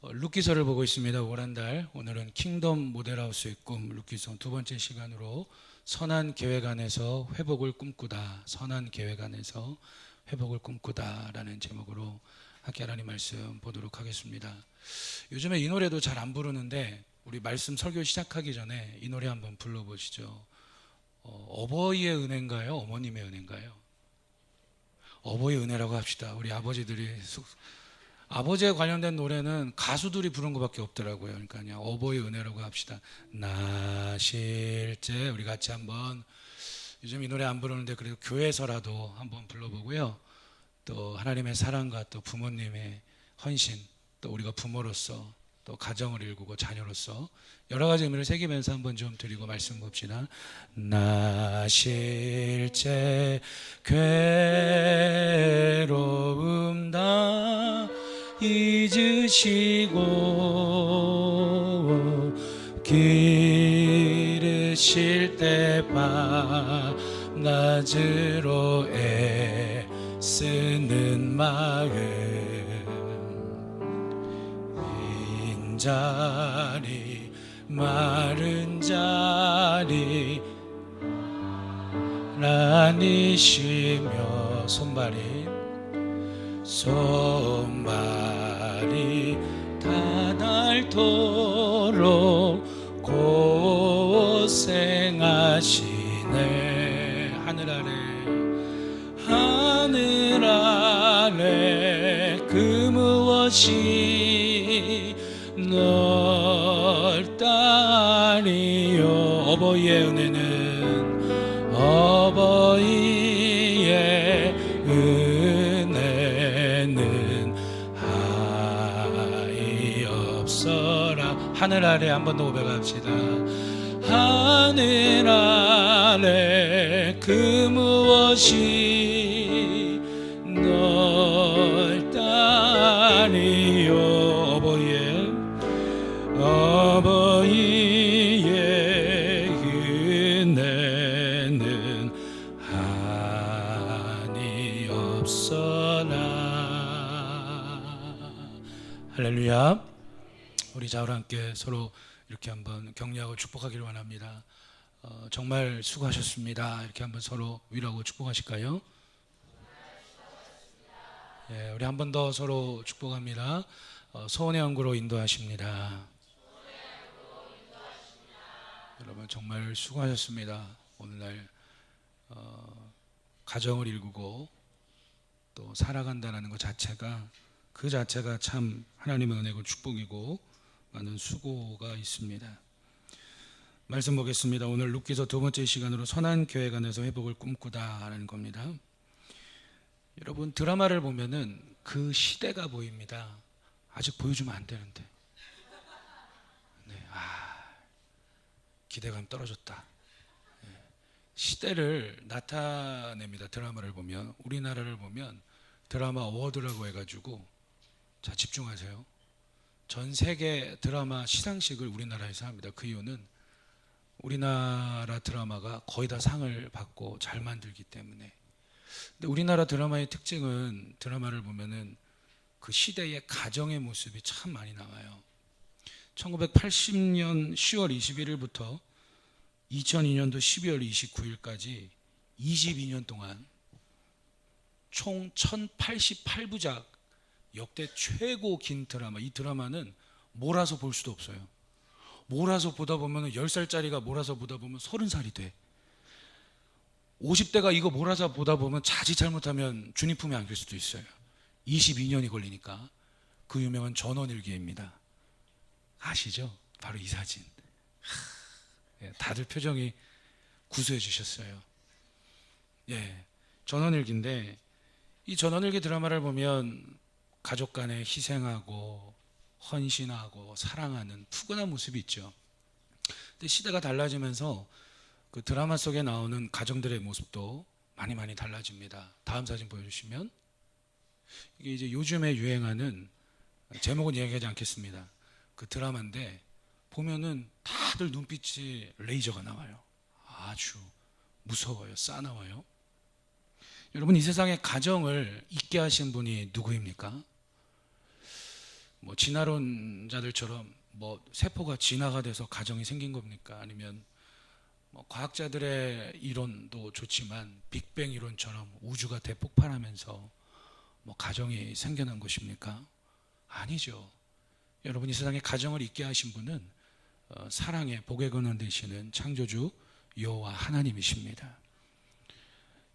룻기서를 보고 있습니다. 오란달 오늘은 킹덤 모델하우스의 꿈 룻기서 두 번째 시간으로 선한 계획 안에서 회복을 꿈꾸다, 선한 계획 안에서 회복을 꿈꾸다라는 제목으로 함께 하나님 말씀 보도록 하겠습니다. 요즘에 이 노래도 잘 안 부르는데 우리 말씀 설교 시작하기 전에 이 노래 한번 불러보시죠. 어버이의 은혜인가요? 어머님의 은혜인가요? 어버이의 은혜라고 합시다. 우리 아버지들이 아버지에 관련된 노래는 가수들이 부른 것밖에 없더라고요. 그러니까 그냥 어버이 은혜라고 합시다. 나 실제 우리 같이 한번, 요즘 이 노래 안 부르는데 그래도 교회에서라도 한번 불러보고요. 또 하나님의 사랑과 또 부모님의 헌신, 또 우리가 부모로서 또 가정을 일구고 자녀로서 여러 가지 의미를 새기면서 한번 좀 드리고 말씀 봅시다. 나 실제 괴로움 다 잊으시고 기르실 때 밤낮으로 애쓰는 마음 빈자리 마른 자리 나니시며 손발이 다닳도록 고생하시네. 하늘 아래 그 무엇이 넓다니요. 어버이의 은혜는 어버이의 은혜는 하이 없어라. 하늘 아래 한 번 더 고백합시다. 하늘 아래 그 무엇이 넓다니요. 어버이의 은혜는 한이 없어라. 할렐루야. 우리 자우로 함께 서로 이렇게 한번 격려하고 축복하기를 원합니다. 정말 수고하셨습니다. 이렇게 한번 서로 위로하고 축복하실까요? 예, 우리 한 번 더 서로 축복합니다. 소원의 항구로 인도하십니다. 여러분 정말 수고하셨습니다. 오늘날 가정을 일구고 또 살아간다는 것 자체가, 그 자체가 참 하나님의 은혜고 축복이고 많은 수고가 있습니다. 말씀 보겠습니다. 오늘 룻기서 두 번째 시간으로 선한 계획 안에서 회복을 꿈꾸다라는 겁니다. 여러분 드라마를 보면은 그 시대가 보입니다. 아직 보여주면 안 되는데. 네, 기대감 떨어졌다. 시대를 나타냅니다. 드라마를 보면, 우리나라를 보면 드라마 어워드라고 해가지고, 자 집중하세요. 전 세계 드라마 시상식을 우리나라에서 합니다. 그 이유는 우리나라 드라마가 거의 다 상을 받고 잘 만들기 때문에. 근데 우리나라 드라마의 특징은, 드라마를 보면은 그 시대의 가정의 모습이 참 많이 나와요. 1980년 10월 21일부터 2002년도 12월 29일까지 22년 동안 총 1088부작, 역대 최고 긴 드라마. 이 드라마는 몰아서 볼 수도 없어요. 몰아서 보다 보면 10살짜리가 몰아서 보다 보면 30살이 돼. 50대가 이거 몰아서 보다 보면 자칫 잘못하면 주님 품에 안길 수도 있어요. 22년이 걸리니까. 그 유명한 전원일기입니다. 아시죠? 바로 이 사진. 다들 표정이 구수해 주셨어요. 예, 전원일기인데, 이 전원일기 드라마를 보면 가족 간에 희생하고 헌신하고 사랑하는 푸근한 모습이 있죠. 근데 시대가 달라지면서 그 드라마 속에 나오는 가정들의 모습도 많이 달라집니다. 다음 사진 보여주시면, 이게 이제 요즘에 유행하는, 제목은 얘기하지 않겠습니다. 그 드라마인데 보면은 다들 눈빛이 레이저가 나와요. 아주 무서워요. 싸나워요. 여러분, 이 세상에 가정을 있게 하신 분이 누구입니까? 뭐 진화론자들처럼 뭐 세포가 진화가 돼서 가정이 생긴 겁니까? 아니면 뭐 과학자들의 이론도 좋지만 빅뱅 이론처럼 우주가 대폭발하면서 뭐 가정이 생겨난 것입니까? 아니죠. 여러분, 이 세상에 가정을 있게 하신 분은 사랑의 복의 근원 되시는 창조주 여호와 하나님이십니다.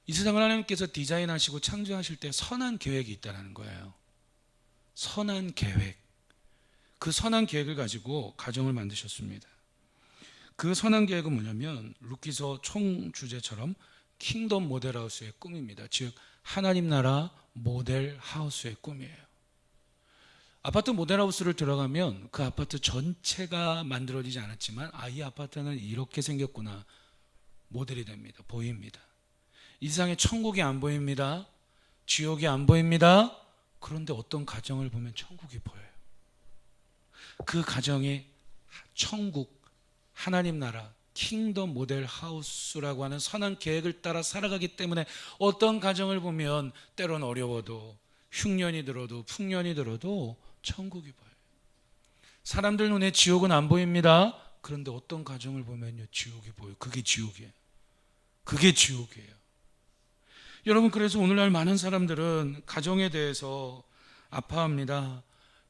이 세상을 하나님께서 디자인하시고 창조하실 때 선한 계획이 있다는 거예요. 선한 계획. 그 선한 계획을 가지고 가정을 만드셨습니다. 그 선한 계획은 뭐냐면 루키서 총 주제처럼 킹덤 모델 하우스의 꿈입니다. 즉 하나님 나라 모델 하우스의 꿈이에요. 아파트 모델 하우스를 들어가면 그 아파트 전체가 만들어지지 않았지만 이 아파트는 이렇게 생겼구나 모델이 됩니다. 보입니다. 이 세상에 천국이 안 보입니다. 지옥이 안 보입니다. 그런데 어떤 가정을 보면 천국이 보여요. 그 가정이 천국, 하나님 나라, 킹덤 모델 하우스라고 하는 선한 계획을 따라 살아가기 때문에 어떤 가정을 보면 때론 어려워도 흉년이 들어도 풍년이 들어도 천국이 보여요. 사람들 눈에 지옥은 안 보입니다. 그런데 어떤 가정을 보면요 지옥이 보여요. 그게 지옥이에요. 그게 지옥이에요. 여러분, 그래서 오늘날 많은 사람들은 가정에 대해서 아파합니다.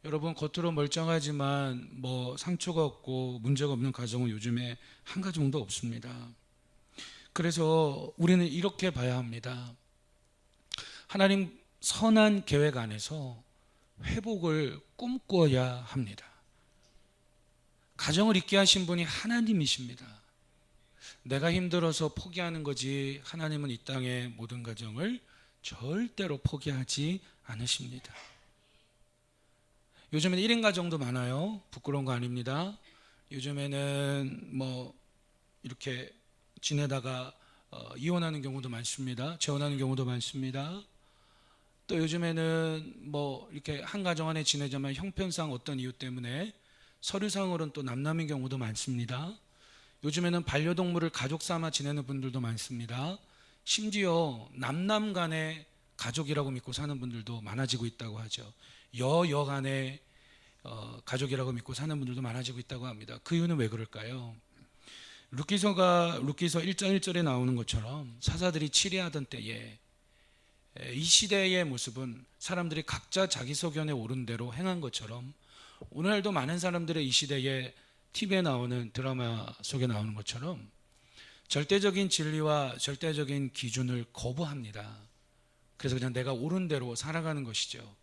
여러분, 겉으로 멀쩡하지만 뭐 상처가 없고 문제가 없는 가정은 요즘에 한 가정도 없습니다. 그래서 우리는 이렇게 봐야 합니다. 하나님 선한 계획 안에서 회복을 꿈꿔야 합니다. 가정을 있게 하신 분이 하나님이십니다. 내가 힘들어서 포기하는 거지 하나님은 이 땅의 모든 가정을 절대로 포기하지 않으십니다. 요즘에는 1인 가정도 많아요. 부끄러운 거 아닙니다. 요즘에는 뭐 이렇게 지내다가 이혼하는 경우도 많습니다. 재혼하는 경우도 많습니다. 또 요즘에는 뭐 이렇게 한 가정 안에 지내자면 형편상 어떤 이유 때문에 서류상으로는 또 남남인 경우도 많습니다. 요즘에는 반려동물을 가족 삼아 지내는 분들도 많습니다. 심지어 남남 간의 가족이라고 믿고 사는 분들도 많아지고 있다고 하죠. 여여 간의 가족이라고 믿고 사는 분들도 많아지고 있다고 합니다. 그 이유는 왜 그럴까요? 루키서 1장 1절에 나오는 것처럼 사사들이 치리하던 때에 이 시대의 모습은 사람들이 각자 자기 소견에 옳은 대로 행한 것처럼 오늘날도 많은 사람들의 이 시대에 TV에 나오는 드라마 속에 나오는 것처럼 절대적인 진리와 절대적인 기준을 거부합니다. 그래서 그냥 내가 옳은 대로 살아가는 것이죠.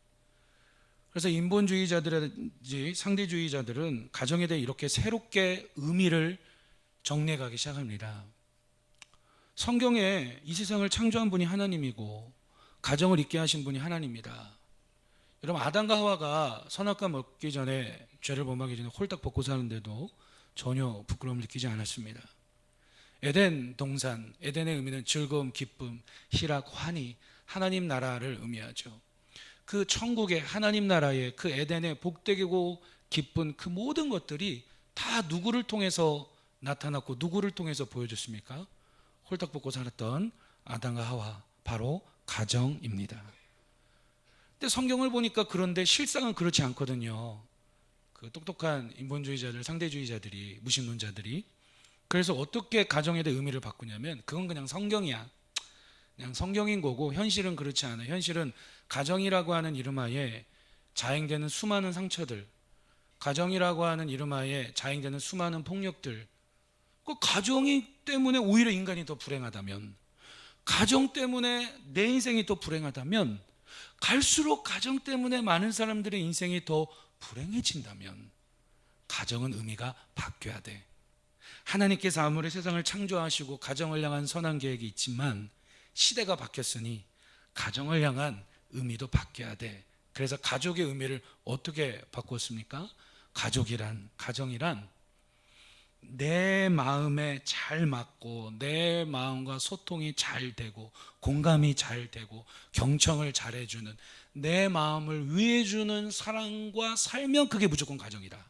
그래서 인본주의자들이든지 상대주의자들은 가정에 대해 이렇게 새롭게 의미를 정리해가기 시작합니다. 성경에 이 세상을 창조한 분이 하나님이고 가정을 있게 하신 분이 하나님입니다. 여러분, 아담과 하와가 선악과 먹기 전에 죄를 범하기 전에 홀딱 벗고 사는데도 전혀 부끄러움을 느끼지 않았습니다. 에덴 동산, 에덴의 의미는 즐거움, 기쁨, 희락, 환희, 하나님 나라를 의미하죠. 그 천국의 하나님 나라의 그 에덴의 복되고 기쁜 그 모든 것들이 다 누구를 통해서 나타났고 누구를 통해서 보여줬습니까? 홀딱 벗고 살았던 아담과 하와, 바로 가정입니다. 근데 성경을 보니까 그런데 실상은 그렇지 않거든요. 그 똑똑한 인본주의자들, 상대주의자들이, 무신론자들이 그래서 어떻게 가정에 대해 의미를 바꾸냐면 그건 그냥 성경이야. 그냥 성경인 거고 현실은 그렇지 않아요. 현실은 가정이라고 하는 이름하에 자행되는 수많은 상처들, 가정이라고 하는 이름하에 자행되는 수많은 폭력들, 그 가정이 때문에 오히려 인간이 더 불행하다면, 가정 때문에 내 인생이 더 불행하다면, 갈수록 가정 때문에 많은 사람들의 인생이 더 불행해진다면 가정은 의미가 바뀌어야 돼. 하나님께서 아무리 세상을 창조하시고 가정을 향한 선한 계획이 있지만 시대가 바뀌었으니 가정을 향한 의미도 바뀌어야 돼. 그래서 가족의 의미를 어떻게 바꿨습니까? 가정이란 내 마음에 잘 맞고 내 마음과 소통이 잘 되고 공감이 잘 되고 경청을 잘 해주는 내 마음을 위해주는 사랑과 살면 그게 무조건 가정이다.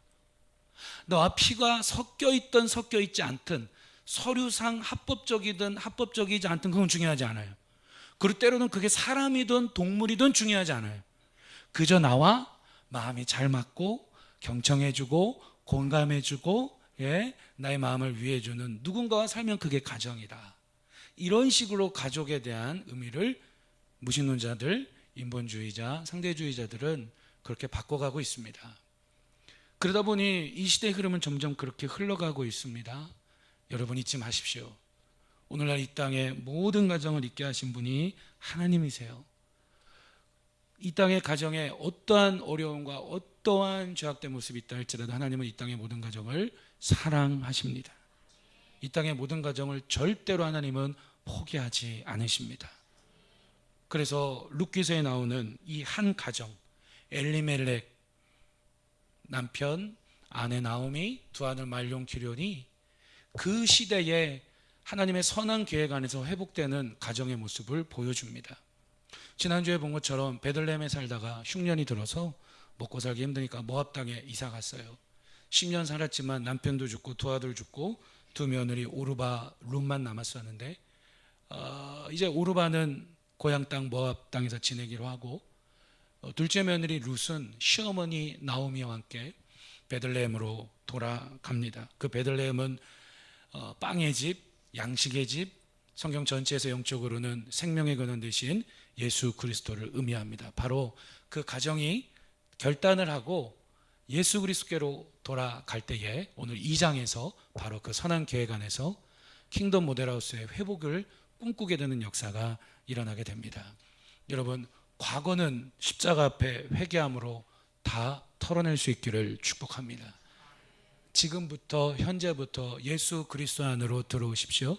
너와 피가 섞여 있든 섞여 있지 않든 서류상 합법적이든 합법적이지 않든 그건 중요하지 않아요. 그리고 때로는 그게 사람이든 동물이든 중요하지 않아요. 그저 나와 마음이 잘 맞고 경청해주고 공감해주고 나의 마음을 위해주는 누군가와 살면 그게 가정이다. 이런 식으로 가족에 대한 의미를 무신론자들, 인본주의자, 상대주의자들은 그렇게 바꿔가고 있습니다. 그러다 보니 이 시대의 흐름은 점점 그렇게 흘러가고 있습니다. 여러분 잊지 마십시오. 오늘날 이 땅의 모든 가정을 있게 하신 분이 하나님이세요. 이 땅의 가정에 어떠한 어려움과 어떠한 죄악된 모습이 있다 할지라도 하나님은 이 땅의 모든 가정을 사랑하십니다. 이 땅의 모든 가정을 절대로 하나님은 포기하지 않으십니다. 그래서 룻기서에 나오는 이 한 가정, 엘리멜렉 남편, 아내 나오미, 두 아들 말론 기련이 그 시대에 하나님의 선한 계획 안에서 회복되는 가정의 모습을 보여줍니다. 지난주에 본 것처럼 베들레헴에 살다가 흉년이 들어서 먹고 살기 힘드니까 모압 땅에 이사 갔어요. 10년 살았지만 남편도 죽고 두 아들 죽고 두 며느리 오르바, 룻만 남았었는데 이제 오르바는 고향 땅 모압 땅에서 지내기로 하고 둘째 며느리 룻은 시어머니 나오미와 함께 베들레헴으로 돌아갑니다. 그 베들레헴은 빵의 집, 양식의 집, 성경 전체에서 영적으로는 생명의 근원 되신 예수 그리스도를 의미합니다. 바로 그 가정이 결단을 하고 예수 그리스도께로 돌아갈 때에 오늘 2장에서 바로 그 선한 계획 안에서 킹덤 모델하우스의 회복을 꿈꾸게 되는 역사가 일어나게 됩니다. 여러분, 과거는 십자가 앞에 회개함으로 다 털어낼 수 있기를 축복합니다. 지금부터 현재부터 예수 그리스도 안으로 들어오십시오.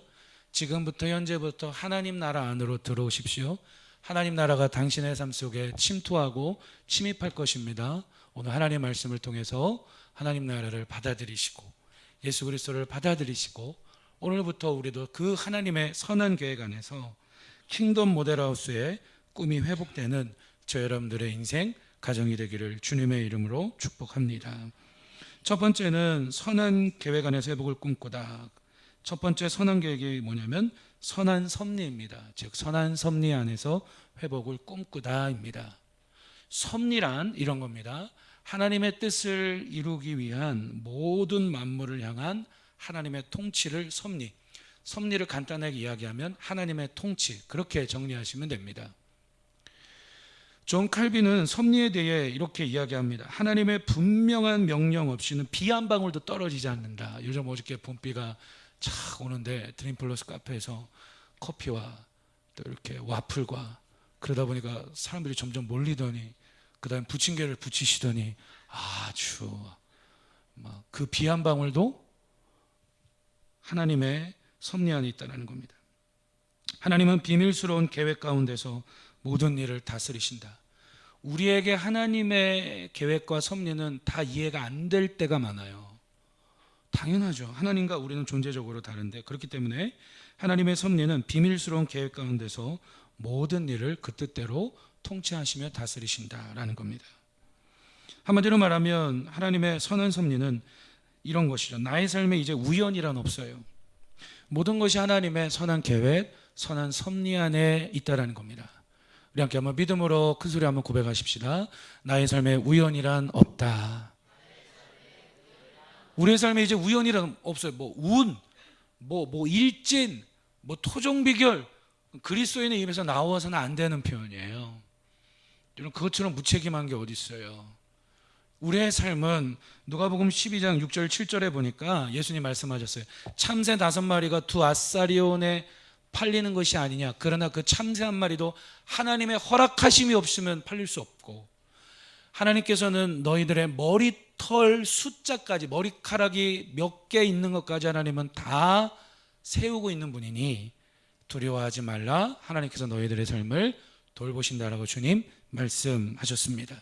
지금부터 현재부터 하나님 나라 안으로 들어오십시오. 하나님 나라가 당신의 삶 속에 침투하고 침입할 것입니다. 오늘 하나님의 말씀을 통해서 하나님 나라를 받아들이시고 예수 그리스도를 받아들이시고 오늘부터 우리도 그 하나님의 선한 계획 안에서 킹덤 모델하우스의 꿈이 회복되는 저 여러분들의 인생 가정이 되기를 주님의 이름으로 축복합니다. 첫 번째는 선한 계획 안에서 회복을 꿈꾸다. 첫 번째 선한 계획이 뭐냐면 선한 섭리입니다. 즉 선한 섭리 안에서 회복을 꿈꾸다입니다. 섭리란 이런 겁니다. 하나님의 뜻을 이루기 위한 모든 만물을 향한 하나님의 통치를 섭리를 간단하게 이야기하면 하나님의 통치, 그렇게 정리하시면 됩니다. 존 칼빈은 섭리에 대해 이렇게 이야기합니다. 하나님의 분명한 명령 없이는 비 한 방울도 떨어지지 않는다. 요즘 어저께 봄비가 착 오는데 드림플러스 카페에서 커피와 또 이렇게 와플과 그러다 보니까 사람들이 점점 몰리더니 그 다음에 부침개를 붙이시더니 아주 막 그 비 한 방울도 하나님의 섭리 안에 있다는 겁니다. 하나님은 비밀스러운 계획 가운데서 모든 일을 다스리신다. 우리에게 하나님의 계획과 섭리는 다 이해가 안 될 때가 많아요. 당연하죠. 하나님과 우리는 존재적으로 다른데 그렇기 때문에 하나님의 섭리는 비밀스러운 계획 가운데서 모든 일을 그 뜻대로 통치하시며 다스리신다라는 겁니다. 한마디로 말하면 하나님의 선한 섭리는 이런 것이죠. 나의 삶에 이제 우연이란 없어요. 모든 것이 하나님의 선한 계획, 선한 섭리 안에 있다라는 겁니다. 우리 함께 한번 믿음으로 큰 소리 한번 고백하십시다. 나의 삶에 우연이란 없다. 우리의 삶에 이제 우연이란 없어요. 뭐 운, 뭐 일진, 뭐 토종 비결, 그리스도인의 입에서 나와서는 안 되는 표현이에요. 여러분 그것처럼 무책임한 게 어디 있어요? 우리의 삶은 누가복음 12장 6절 7절에 보니까 예수님 말씀하셨어요. 참새 5마리가 두 아사리온에 팔리는 것이 아니냐. 그러나 그 참새 한 마리도 하나님의 허락하심이 없으면 팔릴 수 없고 하나님께서는 너희들의 머리털 숫자까지 머리카락이 몇 개 있는 것까지 하나님은 다 세우고 있는 분이니 두려워하지 말라. 하나님께서 너희들의 삶을 돌보신다라고 주님 말씀하셨습니다.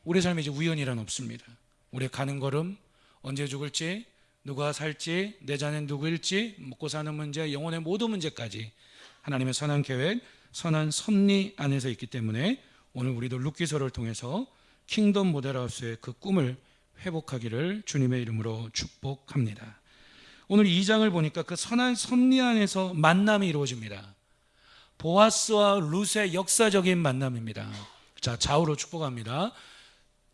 우리의 삶에 이제 우연이란 없습니다. 우리의 가는 걸음, 언제 죽을지, 누가 살지, 내 자녀는 누구일지, 먹고 사는 문제, 영혼의 모든 문제까지 하나님의 선한 계획, 선한 섭리 안에서 있기 때문에 오늘 우리도 룻기서를 통해서 킹덤 모델하우스의 그 꿈을 회복하기를 주님의 이름으로 축복합니다. 오늘 2장을 보니까 그 선한 섭리 안에서 만남이 이루어집니다. 보아스와 룻의 역사적인 만남입니다. 자, 좌우로 축복합니다.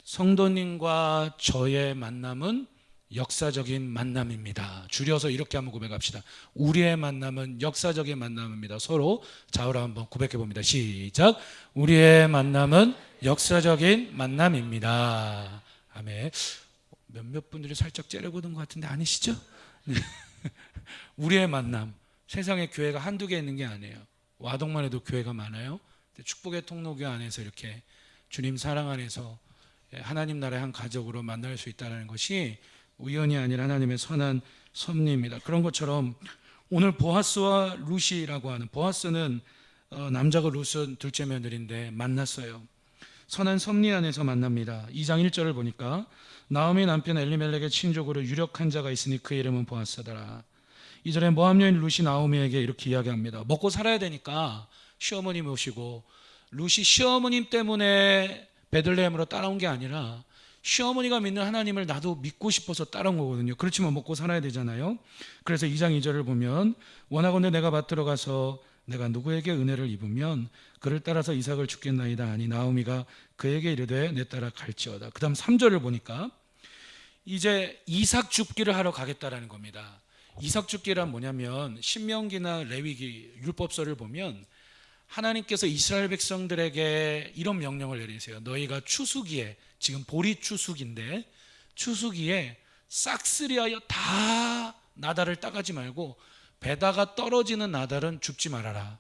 성도님과 저의 만남은 역사적인 만남입니다. 줄여서 이렇게 한번 고백합시다. 우리의 만남은 역사적인 만남입니다. 서로 좌우로 한번 고백해 봅니다. 시작. 우리의 만남은 역사적인 만남입니다. 아멘. 몇몇 분들이 살짝 째려보는 것 같은데 아니시죠? 네. 우리의 만남. 세상에 교회가 한두 개 있는 게 아니에요. 와동만 해도 교회가 많아요. 축복의 통로교 안에서 이렇게 주님 사랑 안에서 하나님 나라의 한 가족으로 만날 수 있다는 것이 우연이 아니라 하나님의 선한 섭리입니다. 그런 것처럼 오늘 보아스와 룻이라고 하는, 보아스는 남자고 룻은 둘째 며느리인데 만났어요. 선한 섭리 안에서 만납니다. 2장 1절을 보니까 나오미 남편 엘리멜렉의 친족으로 유력한 자가 있으니 그 이름은 보아스더라. 2절에 모압 여인 룻이 나오미에게 이렇게 이야기합니다. 먹고 살아야 되니까 시어머님 오시고, 룻이 시어머님 때문에 베들레헴으로 따라온 게 아니라 시어머니가 믿는 하나님을 나도 믿고 싶어서 따라온 거거든요. 그렇지만 먹고 살아야 되잖아요. 그래서 2장 2절을 보면 원하건대 내가 밭으로 가서 내가 누구에게 은혜를 입으면 그를 따라서 이삭을 죽겠나이다 하니 나오미가 그에게 이르되 내 따라 갈지어다. 그 다음 3절을 보니까 이제 이삭 줍기를 하러 가겠다라는 겁니다. 이삭 줍기란 뭐냐면 신명기나 레위기 율법서를 보면 하나님께서 이스라엘 백성들에게 이런 명령을 내리세요. 너희가 추수기에, 지금 보리 추수기인데 추수기에 싹쓸이하여 다 나달을 따가지 말고 배다가 떨어지는 나달은 줍지 말아라.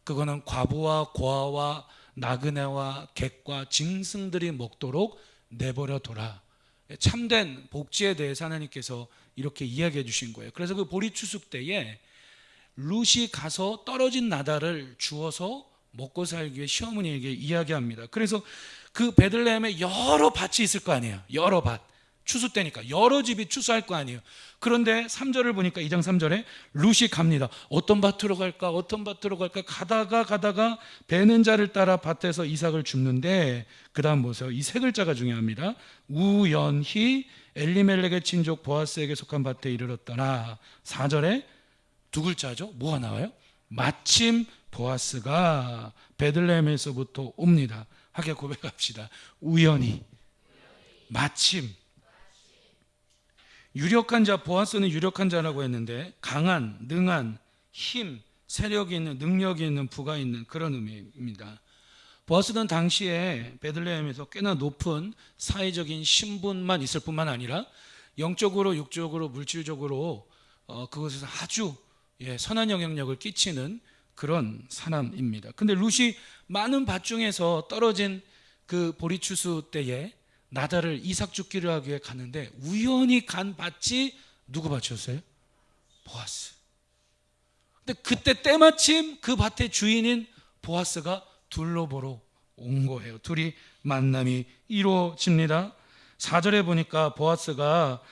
그거는 과부와 고아와 나그네와 객과 짐승들이 먹도록 내버려 둬라. 참된 복지에 대해서 하나님께서 이렇게 이야기해 주신 거예요. 그래서 그 보리 추수 때에 룻이 가서 떨어진 나달을 주어서 먹고 살기 위해 시어머니에게 이야기합니다. 그래서 그 베들레헴에 여러 밭이 있을 거 아니에요. 여러 밭. 추수 때니까 여러 집이 추수할 거 아니에요. 그런데 3절을 보니까 2장 3절에 룻이 갑니다. 어떤 밭으로 갈까? 어떤 밭으로 갈까? 가다가 베는 자를 따라 밭에서 이삭을 줍는데 그 다음 보세요. 이 세 글자가 중요합니다. 우연히 엘리멜렉의 친족 보아스에게 속한 밭에 이르렀더라. 4절에 두 글자죠. 뭐가 나와요? 마침 보아스가 베들레헴에서부터 옵니다. 하게 고백합시다. 우연히, 마침. 유력한 자, 보아스는 유력한 자라고 했는데 강한, 능한, 힘, 세력이 있는, 능력이 있는, 부가 있는 그런 의미입니다. 보아스는 당시에 베들레헴에서 꽤나 높은 사회적인 신분만 있을 뿐만 아니라 영적으로, 육적으로, 물질적으로 그것에서 아주 선한 영향력을 끼치는 그런 사람입니다. 근데 룻이 많은 밭 중에서 떨어진 그 보리추수 때에 나달을 이삭 줍기를 하기 위해 갔는데 우연히 간 밭이 누구 밭이었어요? 보아스. 근데 그때 때마침 그 밭의 주인인 보아스가 둘러보러 온 거예요. 둘이 만남이 이루어집니다. 4절에 보니까 보아스가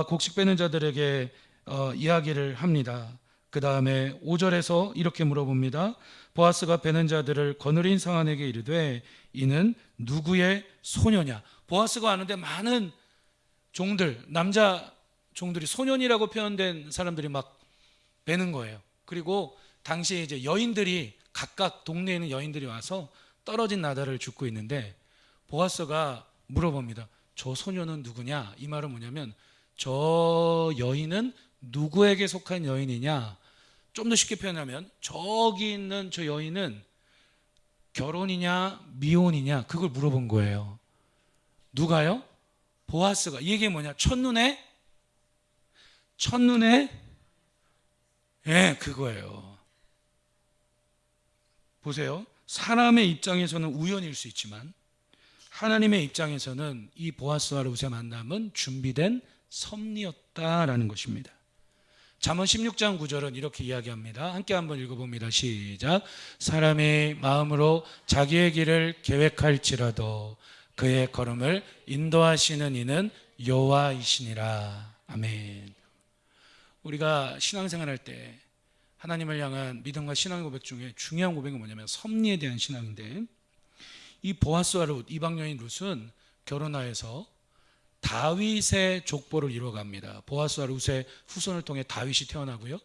곡식 빼는 자들에게 이야기를 합니다. 그 다음에 5절에서 이렇게 물어봅니다. 보아스가 베는 자들을 거느린 상한에게 이르되 이는 누구의 소녀냐? 보아스가 아는데 많은 종들, 남자 종들이 소년이라고 표현된 사람들이 막 베는 거예요. 그리고 당시에 이제 여인들이 각각 동네에 있는 여인들이 와서 떨어진 나달을 줍고 있는데 보아스가 물어봅니다. 저 소녀는 누구냐? 이 말은 뭐냐면 저 여인은 누구에게 속한 여인이냐? 좀 더 쉽게 표현하면 저기 있는 저 여인은 결혼이냐 미혼이냐 그걸 물어본 거예요. 누가요? 보아스가. 이 얘기 뭐냐? 첫눈에 그거예요. 보세요. 사람의 입장에서는 우연일 수 있지만 하나님의 입장에서는 이 보아스와 룻의 만남은 준비된 섭리였다라는 것입니다. 잠언 16장 9절은 이렇게 이야기합니다. 함께 한번 읽어봅니다. 시작. 사람이 마음으로 자기의 길을 계획할지라도 그의 걸음을 인도하시는 이는 여호와이시니라. 아멘. 우리가 신앙생활할 때 하나님을 향한 믿음과 신앙 고백 중에 중요한 고백이 뭐냐면 섭리에 대한 신앙인데 이 보아스와 룻, 이방 여인 룻은 결혼하여서 다윗의 족보를 이루어갑니다. 보아스와 룻의 후손을 통해 다윗이 태어나고요.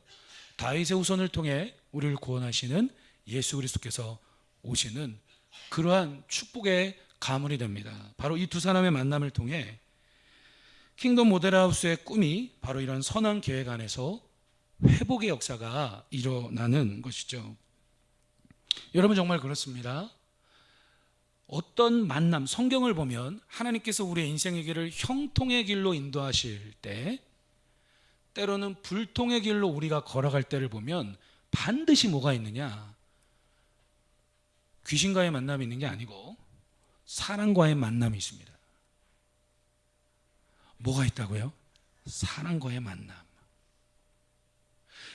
다윗의 후손을 통해 우리를 구원하시는 예수 그리스도께서 오시는 그러한 축복의 가문이 됩니다. 바로 이 두 사람의 만남을 통해 킹덤 모델하우스의 꿈이 바로 이런 선한 계획 안에서 회복의 역사가 일어나는 것이죠. 여러분 정말 그렇습니다. 어떤 만남, 성경을 보면 하나님께서 우리의 인생의 길을 형통의 길로 인도하실 때, 때로는 불통의 길로 우리가 걸어갈 때를 보면 반드시 뭐가 있느냐? 귀신과의 만남이 있는 게 아니고 사랑과의 만남이 있습니다. 뭐가 있다고요? 사랑과의 만남.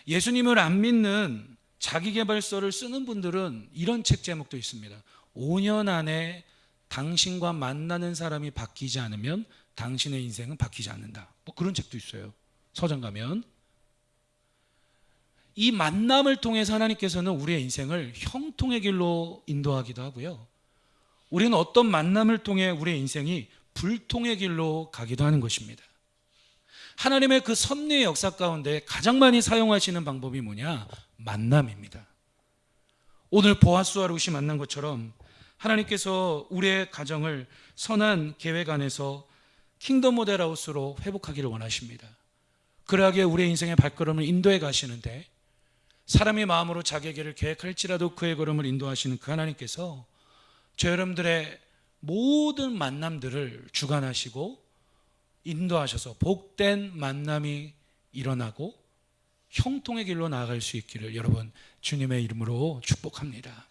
예수님을 안 믿는 자기계발서를 쓰는 분들은 이런 책 제목도 있습니다. 5년 안에 당신과 만나는 사람이 바뀌지 않으면 당신의 인생은 바뀌지 않는다. 뭐 그런 책도 있어요. 서점 가면. 이 만남을 통해서 하나님께서는 우리의 인생을 형통의 길로 인도하기도 하고요. 우리는 어떤 만남을 통해 우리의 인생이 불통의 길로 가기도 하는 것입니다. 하나님의 그 섭리의 역사 가운데 가장 많이 사용하시는 방법이 뭐냐? 만남입니다. 오늘 보아스와 룻이 만난 것처럼 하나님께서 우리의 가정을 선한 계획 안에서 킹덤 모델하우스로 회복하기를 원하십니다. 그러하기에 우리의 인생의 발걸음을 인도해 가시는데, 사람의 마음으로 자기의 길을 계획할지라도 그의 걸음을 인도하시는 그 하나님께서 저 여러분들의 모든 만남들을 주관하시고 인도하셔서 복된 만남이 일어나고 형통의 길로 나아갈 수 있기를 여러분 주님의 이름으로 축복합니다.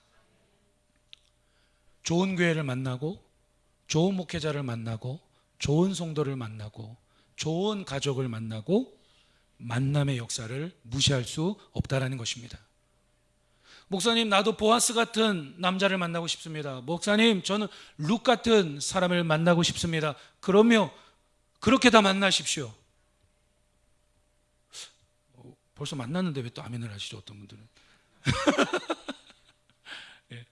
좋은 교회를 만나고 좋은 목회자를 만나고 좋은 성도를 만나고 좋은 가족을 만나고 만남의 역사를 무시할 수 없다라는 것입니다. 목사님, 나도 보아스 같은 남자를 만나고 싶습니다. 목사님, 저는 룻 같은 사람을 만나고 싶습니다. 그러면 그렇게 다 만나십시오. 벌써 만났는데 왜 또 아멘을 하시죠? 어떤 분들은 예,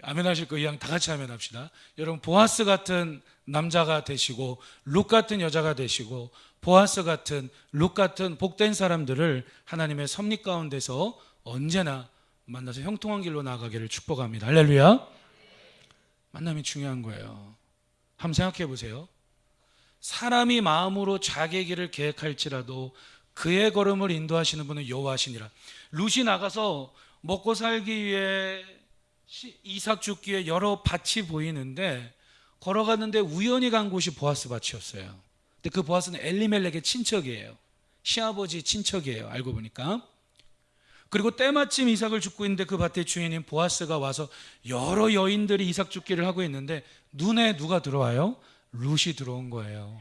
아멘 하실 거 이왕 다 같이 아멘합시다. 여러분, 보아스 같은 남자가 되시고 룻 같은 여자가 되시고 보아스 같은 룻 같은 복된 사람들을 하나님의 섭리 가운데서 언제나 만나서 형통한 길로 나아가기를 축복합니다. 할렐루야. 만남이 중요한 거예요. 한번 생각해 보세요. 사람이 마음으로 자기의 길을 계획할지라도 그의 걸음을 인도하시는 분은 여호와시니라. 룻이 나가서 먹고 살기 위해 이삭 죽기 위해 여러 밭이 보이는데 걸어갔는데 우연히 간 곳이 보아스 밭이었어요. 근데 그 보아스는 엘리멜렉의 친척이에요. 시아버지 친척이에요. 알고 보니까. 그리고 때마침 이삭을 줍고 있는데 그 밭의 주인인 보아스가 와서 여러 여인들이 이삭 줍기를 하고 있는데 눈에 누가 들어와요? 룻이 들어온 거예요.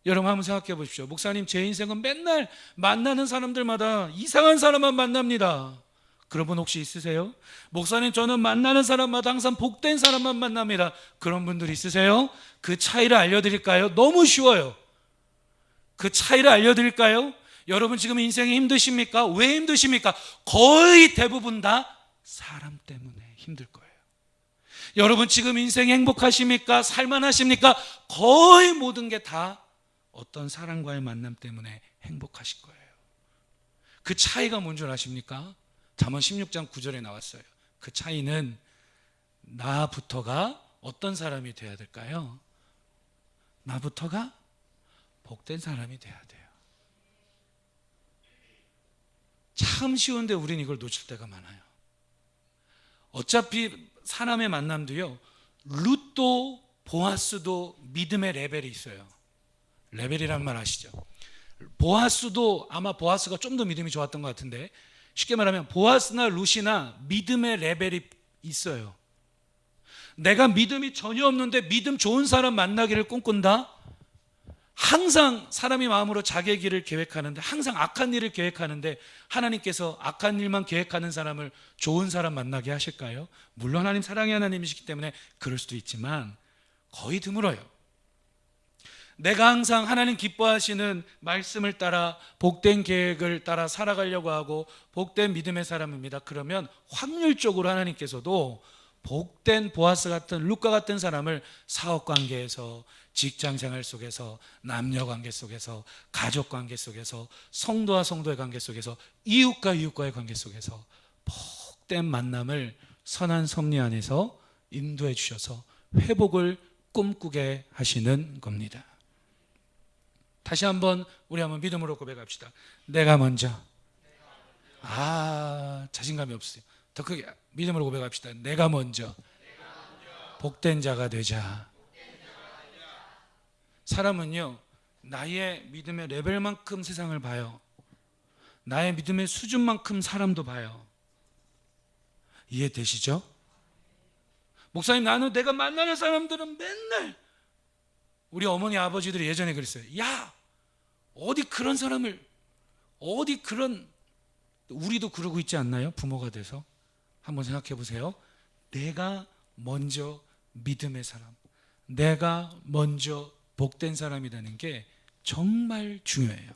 여러분 한번 생각해 보십시오. 목사님, 제 인생은 맨날 만나는 사람들마다 이상한 사람만 만납니다. 그런 분 혹시 있으세요? 목사님, 저는 만나는 사람마다 항상 복된 사람만 만납니다. 그런 분들 있으세요? 그 차이를 알려드릴까요? 너무 쉬워요. 그 차이를 알려드릴까요? 여러분 지금 인생이 힘드십니까? 왜 힘드십니까? 거의 대부분 다 사람 때문에 힘들 거예요. 여러분 지금 인생이 행복하십니까? 살만하십니까? 거의 모든 게 다 어떤 사람과의 만남 때문에 행복하실 거예요. 그 차이가 뭔 줄 아십니까? 잠언 16장 9절에 나왔어요. 그 차이는 나부터가 어떤 사람이 돼야 될까요? 나부터가 복된 사람이 돼야 돼요. 참 쉬운데 우린 이걸 놓칠 때가 많아요. 어차피 사람의 만남도요, 룻도 보아스도 믿음의 레벨이 있어요. 레벨이란 말 아시죠? 보아스도 아마 보아스가 좀 더 믿음이 좋았던 것 같은데, 쉽게 말하면 보아스나 룻이나 믿음의 레벨이 있어요. 내가 믿음이 전혀 없는데 믿음 좋은 사람 만나기를 꿈꾼다? 항상 사람이 마음으로 자기의 길을 계획하는데, 항상 악한 일을 계획하는데 하나님께서 악한 일만 계획하는 사람을 좋은 사람 만나게 하실까요? 물론 하나님 사랑의 하나님이시기 때문에 그럴 수도 있지만 거의 드물어요. 내가 항상 하나님 기뻐하시는 말씀을 따라 복된 계획을 따라 살아가려고 하고 복된 믿음의 사람입니다. 그러면 확률적으로 하나님께서도 복된 보아스 같은 룻과 같은 사람을 사업관계에서, 직장생활 속에서, 남녀관계 속에서, 가족관계 속에서, 성도와 성도의 관계 속에서, 이웃과 이웃과의 관계 속에서 복된 만남을 선한 섭리 안에서 인도해 주셔서 회복을 꿈꾸게 하시는 겁니다. 다시 한번 우리 한번 믿음으로 고백합시다. 내가 먼저. 자신감이 없어요. 더 크게 믿음으로 고백합시다. 내가 먼저 복된 자가 되자. 사람은요, 나의 믿음의 레벨만큼 세상을 봐요. 나의 믿음의 수준만큼 사람도 봐요. 이해되시죠? 목사님, 나는 내가 만나는 사람들은 맨날, 우리 어머니 아버지들이 예전에 그랬어요. 야, 어디 그런 사람을, 어디 그런, 우리도 그러고 있지 않나요? 부모가 돼서 한번 생각해 보세요. 내가 먼저 믿음의 사람, 내가 먼저 복된 사람이 되는 게 정말 중요해요.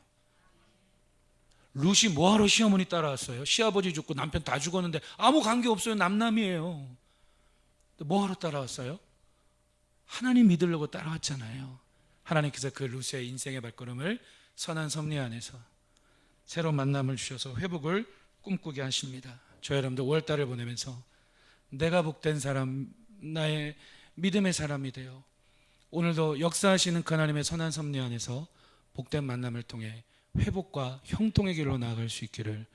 룻이 뭐하러 시어머니 따라왔어요? 시아버지 죽고 남편 다 죽었는데 아무 관계없어요. 남남이에요. 뭐하러 따라왔어요? 하나님 믿으려고 따라왔잖아요. 하나님께서 그 룻의 인생의 발걸음을 선한 섭리 안에서 새로운 만남을 주셔서 회복을 꿈꾸게 하십니다. 저 여러분들 5월달을 보내면서 내가 복된 사람, 나의 믿음의 사람이 되어 오늘도 역사하시는 그 하나님의 선한 섭리 안에서 복된 만남을 통해 회복과 형통의 길로 나아갈 수 있기를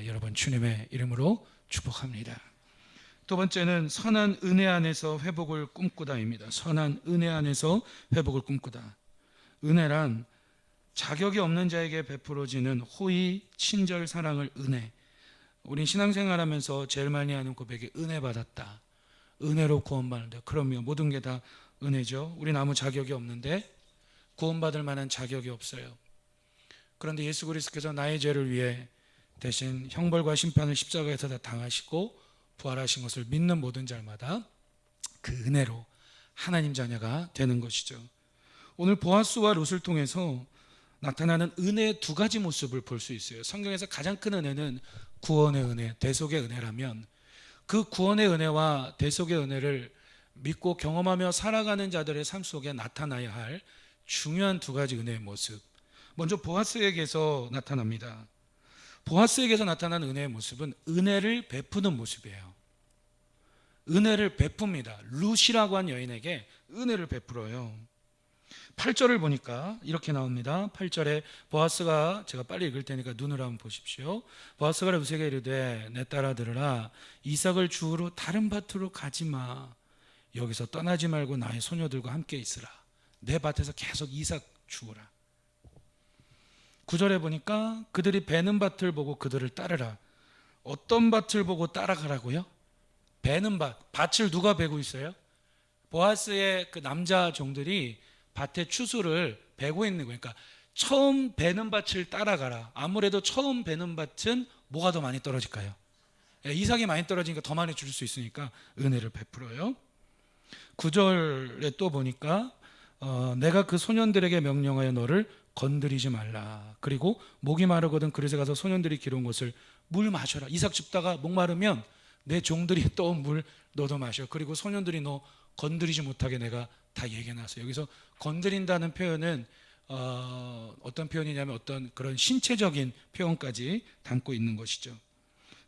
여러분 주님의 이름으로 축복합니다. 두 번째는 선한 은혜 안에서 회복을 꿈꾸다입니다. 선한 은혜 안에서 회복을 꿈꾸다. 은혜란 자격이 없는 자에게 베풀어지는 호의, 친절, 사랑을 은혜. 우린 신앙생활하면서 제일 많이 하는 고백이 은혜 받았다. 은혜로 구원받는다. 그럼요, 모든 게 다 은혜죠. 우린 아무 자격이 없는데 구원받을 만한 자격이 없어요. 그런데 예수 그리스도께서 나의 죄를 위해 대신 형벌과 심판을 십자가에서 다 당하시고 부활하신 것을 믿는 모든 자마다 그 은혜로 하나님 자녀가 되는 것이죠. 오늘 보아스와 룻을 통해서 나타나는 은혜의 두 가지 모습을 볼 수 있어요. 성경에서 가장 큰 은혜는 구원의 은혜, 대속의 은혜라면 그 구원의 은혜와 대속의 은혜를 믿고 경험하며 살아가는 자들의 삶 속에 나타나야 할 중요한 두 가지 은혜의 모습. 먼저 보아스에게서 나타납니다. 보아스에게서 나타나는 은혜의 모습은 은혜를 베푸는 모습이에요. 은혜를 베풉니다. 룻이라고 한 여인에게 은혜를 베풀어요. 8절을 보니까 이렇게 나옵니다. 8절에 보아스가, 제가 빨리 읽을 테니까 눈으로 한번 보십시오. 보아스가 룻에게 이르되 내 딸아 들으라, 이삭을 주우러 다른 밭으로 가지마. 여기서 떠나지 말고 나의 소녀들과 함께 있으라. 내 밭에서 계속 이삭 주우라. 9절에 보니까 그들이 베는 밭을 보고 그들을 따르라. 어떤 밭을 보고 따라가라고요? 베는 밭. 밭을 누가 베고 있어요? 보아스의 그 남자 종들이 밭의 추수를 베고 있는 거예요. 그러니까 처음 베는 밭을 따라가라. 아무래도 처음 베는 밭은 뭐가 더 많이 떨어질까요? 이삭이 많이 떨어지니까 더 많이 줄 수 있으니까 은혜를 베풀어요. 9절에 또 보니까 내가 그 소년들에게 명령하여 너를 건드리지 말라. 그리고 목이 마르거든 그릇에 가서 소년들이 기르는 것을 물 마셔라. 이삭 줍다가 목 마르면 내 종들이 떠온 물 너도 마셔. 그리고 소년들이 너 건드리지 못하게 내가 다 얘기해놨어요. 여기서 건드린다는 표현은 어떤 표현이냐면 어떤 그런 신체적인 표현까지 담고 있는 것이죠.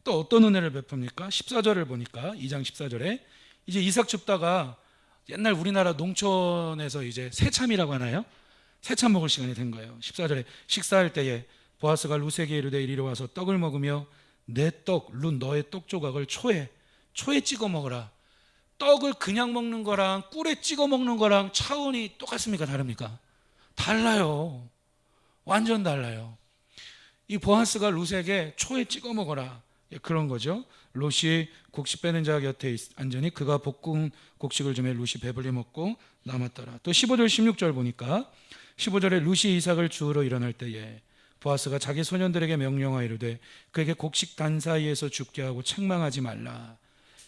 또 어떤 은혜를 베풉니까? 14절을 보니까 2장 14절에 이제 이삭 줍다가 옛날 우리나라 농촌에서 이제 새참이라고 하나요? 새참 먹을 시간이 된 거예요. 14절에 식사할 때에 보아스가 룻에게 이르되 이리로 와서 떡을 먹으며 내 떡, 룻 너의 떡 조각을 초에 찍어 먹으라. 떡을 그냥 먹는 거랑 꿀에 찍어 먹는 거랑 차원이 똑같습니까? 다릅니까? 달라요. 완전 달라요. 이 보아스가 룻에게 초에 찍어 먹어라. 그런 거죠. 룻이 곡식 빼는 자 곁에 앉으니 그가 볶은 곡식을 주매 룻이 배불리 먹고 남았더라. 또 15절 16절 보니까 15절에 룻이 이삭을 주우러 일어날 때에 보아스가 자기 소년들에게 명령하여 이르되 그에게 곡식 단 사이에서 죽게 하고 책망하지 말라.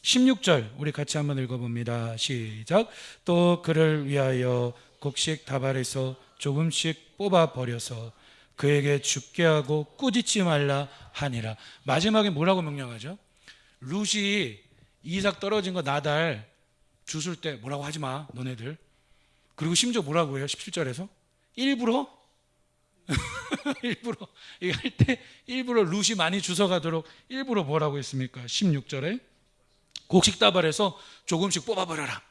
16절 우리 같이 한번 읽어봅니다. 시작. 또 그를 위하여 곡식 다발에서 조금씩 뽑아 버려서 그에게 죽게 하고 꾸짖지 말라 하니라. 마지막에 뭐라고 명령하죠? 룻이 이삭 떨어진 거 나달 주술 때 뭐라고 하지 마 너네들. 그리고 심지어 뭐라고 해요? 17절에서 일부러 일부러 이거 할 때 일부러 룻이 많이 주워가도록 일부러 뭐라고 했습니까? 16절에 곡식 다발에서 조금씩 뽑아버려라.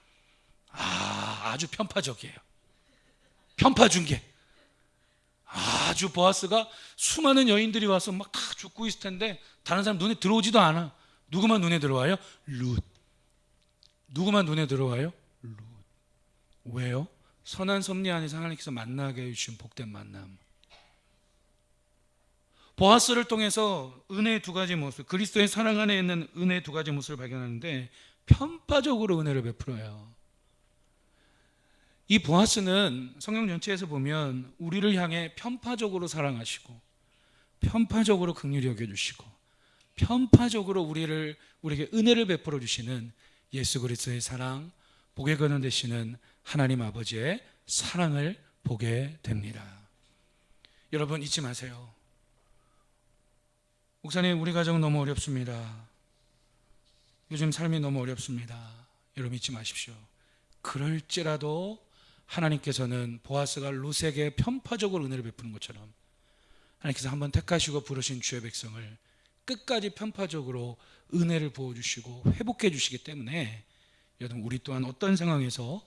아주 편파적이에요. 편파 중개. 아주 보아스가 수많은 여인들이 와서 막 다 죽고 있을 텐데 다른 사람 눈에 들어오지도 않아. 누구만 눈에 들어와요? 룻. 누구만 눈에 들어와요? 룻. 왜요? 선한 섭리 안에서 하나님께서 만나게 해주신 복된 만남. 보아스를 통해서 은혜의 두 가지 모습, 그리스도의 사랑 안에 있는 은혜의 두 가지 모습을 발견하는데 편파적으로 은혜를 베풀어요. 이 보아스는 성경 전체에서 보면 우리를 향해 편파적으로 사랑하시고 편파적으로 긍휼히 여겨주시고 편파적으로 우리에게 은혜를 베풀어 주시는 예수 그리스도의 사랑, 복의 근원 되시는 하나님 아버지의 사랑을 보게 됩니다. 여러분 잊지 마세요. 목사님, 우리 가정은 너무 어렵습니다. 요즘 삶이 너무 어렵습니다. 여러분 잊지 마십시오. 그럴지라도 하나님께서는 보아스가 룻에게 편파적으로 은혜를 베푸는 것처럼 하나님께서 한번 택하시고 부르신 주의 백성을 끝까지 편파적으로 은혜를 부어주시고 회복해 주시기 때문에 여러분 우리 또한 어떤 상황에서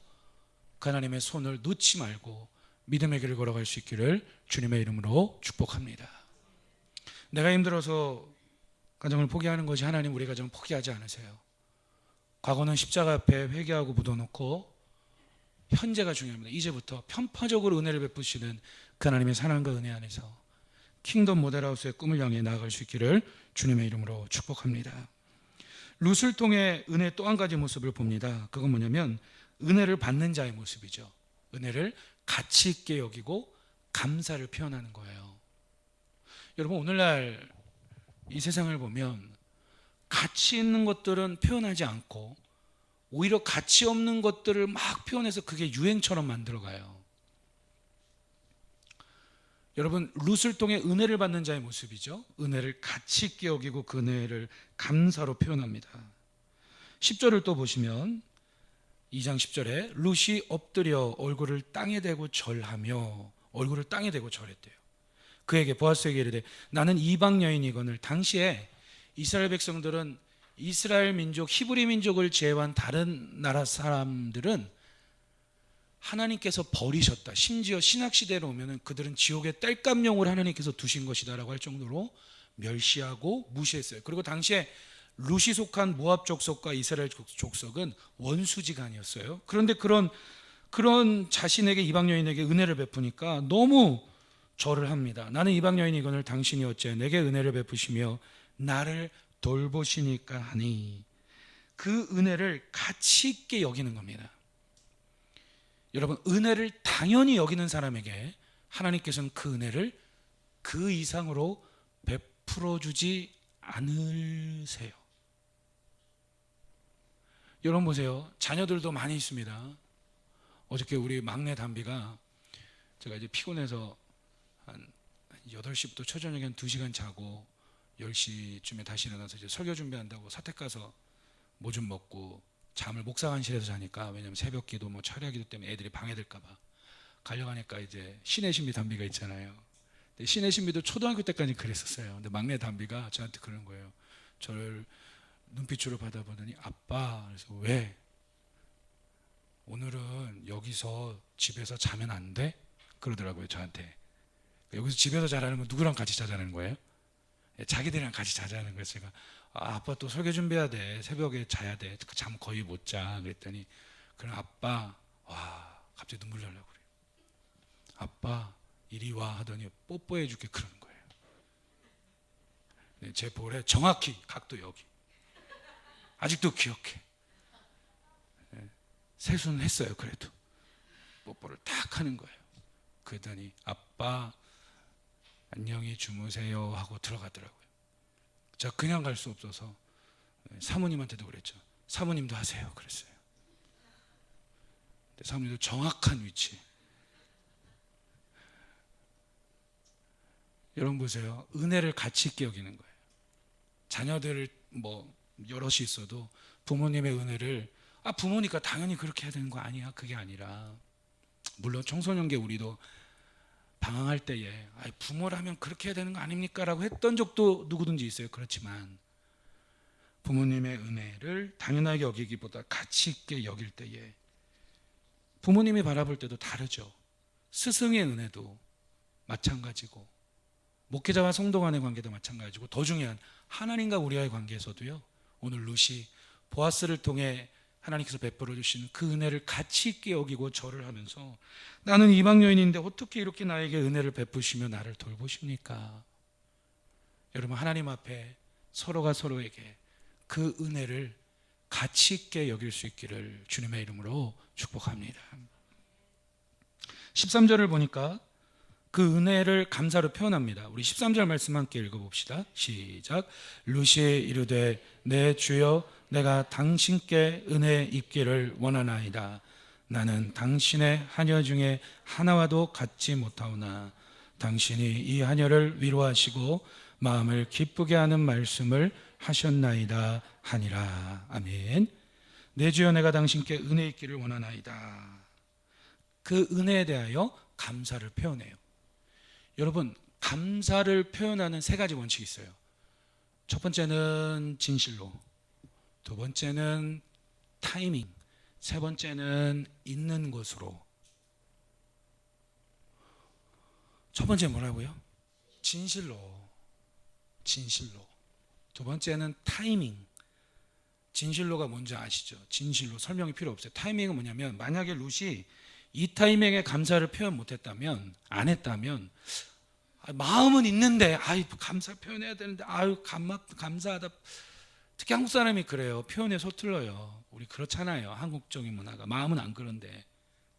그 하나님의 손을 놓지 말고 믿음의 길을 걸어갈 수 있기를 주님의 이름으로 축복합니다. 내가 힘들어서 가정을 포기하는 것이 하나님 우리 가정을 포기하지 않으세요. 과거는 십자가 앞에 회개하고 묻어놓고 현재가 중요합니다. 이제부터 편파적으로 은혜를 베푸시는 그 하나님의 사랑과 은혜 안에서 킹덤 모델하우스의 꿈을 향해 나아갈 수 있기를 주님의 이름으로 축복합니다. 룻을 통해 은혜의 또 한 가지 모습을 봅니다. 그건 뭐냐면 은혜를 받는 자의 모습이죠. 은혜를 가치 있게 여기고 감사를 표현하는 거예요. 여러분 오늘날 이 세상을 보면 가치 있는 것들은 표현하지 않고 오히려 가치 없는 것들을 막 표현해서 그게 유행처럼 만들어가요. 여러분 룻을 통해 은혜를 받는 자의 모습이죠. 은혜를 가치 있게 여기고 그 은혜를 감사로 표현합니다. 10절을 또 보시면 2장 10절에 룻이 엎드려 얼굴을 땅에 대고 절하며 얼굴을 땅에 대고 절했대요. 그에게 보아스에게 이르되 나는 이방 여인이거늘. 당시에 이스라엘 백성들은 이스라엘 민족 히브리 민족을 제외한 다른 나라 사람들은 하나님께서 버리셨다. 심지어 신학시대로 오면 그들은 지옥의 땔감용을 하나님께서 두신 것이다 라고 할 정도로 멸시하고 무시했어요. 그리고 당시에 룻이 속한 모압 족속과 이스라엘 족속은 원수지간이었어요. 그런데 그런 자신에게 이방 여인에게 은혜를 베푸니까 너무 절을 합니다. 나는 이방 여인이거늘 당신이 어째 내게 은혜를 베푸시며 나를 돌보시니까 하니. 그 은혜를 가치 있게 여기는 겁니다. 여러분 은혜를 당연히 여기는 사람에게 하나님께서는 그 은혜를 그 이상으로 베풀어 주지 않으세요. 여러분 보세요. 자녀들도 많이 있습니다. 어저께 우리 막내 담비가 제가 이제 피곤해서 한 8시부터 초저녁에 한 2시간 자고 10시쯤에 다시 일어나서 이제 설교 준비한다고 사택 가서 뭐 좀 먹고 잠을 목사관실에서 자니까, 왜냐면 새벽 기도 뭐 철야 기도 때문에 애들이 방해될까봐 가려가니까 이제 신의 신비 담비가 있잖아요. 근데 신의 신비도 초등학교 때까지 그랬었어요. 근데 막내 담비가 저한테 그러는 거예요. 저를 눈빛으로 받아보더니 아빠, 그래서 왜? 오늘은 여기서 집에서 자면 안 돼? 그러더라고요 저한테. 여기서 집에서 자라는 건 누구랑 같이 자자는 거예요? 자기들이랑 같이 자자는 거예요. 제가 아빠 또 설교 준비해야 돼. 새벽에 자야 돼. 잠 거의 못 자. 그랬더니 그럼 아빠, 와 갑자기 눈물 나려고 그래요. 아빠 이리 와 하더니 뽀뽀해 줄게 그러는 거예요. 제 볼에 정확히 각도 여기. 아직도 기억해. 세수는 했어요. 그래도 뽀뽀를 딱 하는 거예요. 그러더니 아빠 안녕히 주무세요 하고 들어가더라고요. 제가 그냥 갈 수 없어서 사모님한테도 그랬죠. 사모님도 하세요 그랬어요. 근데 사모님도 정확한 위치. 여러분 보세요. 은혜를 가치 있게 여기는 거예요. 자녀들 뭐 여럿이 있어도 부모님의 은혜를 부모니까 당연히 그렇게 해야 되는 거 아니야. 그게 아니라, 물론 청소년기 우리도 방황할 때에 부모라면 그렇게 해야 되는 거 아닙니까? 라고 했던 적도 누구든지 있어요. 그렇지만 부모님의 은혜를 당연하게 여기기보다 가치 있게 여길 때에 부모님이 바라볼 때도 다르죠. 스승의 은혜도 마찬가지고, 목회자와 성도 간의 관계도 마찬가지고, 더 중요한 하나님과 우리와의 관계에서도요, 오늘 룻이 보아스를 통해 하나님께서 베풀어 주신 그 은혜를 가치 있게 여기고 절을 하면서, 나는 이방 여인인데 어떻게 이렇게 나에게 은혜를 베푸시며 나를 돌보십니까? 여러분, 하나님 앞에 서로가 서로에게 그 은혜를 가치 있게 여길 수 있기를 주님의 이름으로 축복합니다. 13절을 보니까 그 은혜를 감사로 표현합니다. 우리 13절 말씀 함께 읽어봅시다. 시작. 룻이 이르되 내 주여 내가 당신께 은혜 입기를 원하나이다. 나는 당신의 하녀 중에 하나와도 같지 못하오나 당신이 이 하녀를 위로하시고 마음을 기쁘게 하는 말씀을 하셨나이다 하니라. 아멘. 내 주여 내가 당신께 은혜 있기를 원하나이다. 그 은혜에 대하여 감사를 표현해요. 여러분, 감사를 표현하는 세 가지 원칙이 있어요. 첫 번째는 진실로, 두 번째는 타이밍, 세 번째는 있는 것으로. 첫 번째 뭐라고요? 진실로. 두 번째는 타이밍. 진실로가 뭔지 아시죠? 진실로 설명이 필요 없어요. 타이밍은 뭐냐면, 만약에 룻이 이 타이밍에 감사를 표현 못했다면, 안 했다면, 마음은 있는데 감사 표현해야 되는데 감사하다. 특히 한국 사람이 그래요. 표현에 서툴러요. 우리 그렇잖아요. 한국적인 문화가. 마음은 안 그런데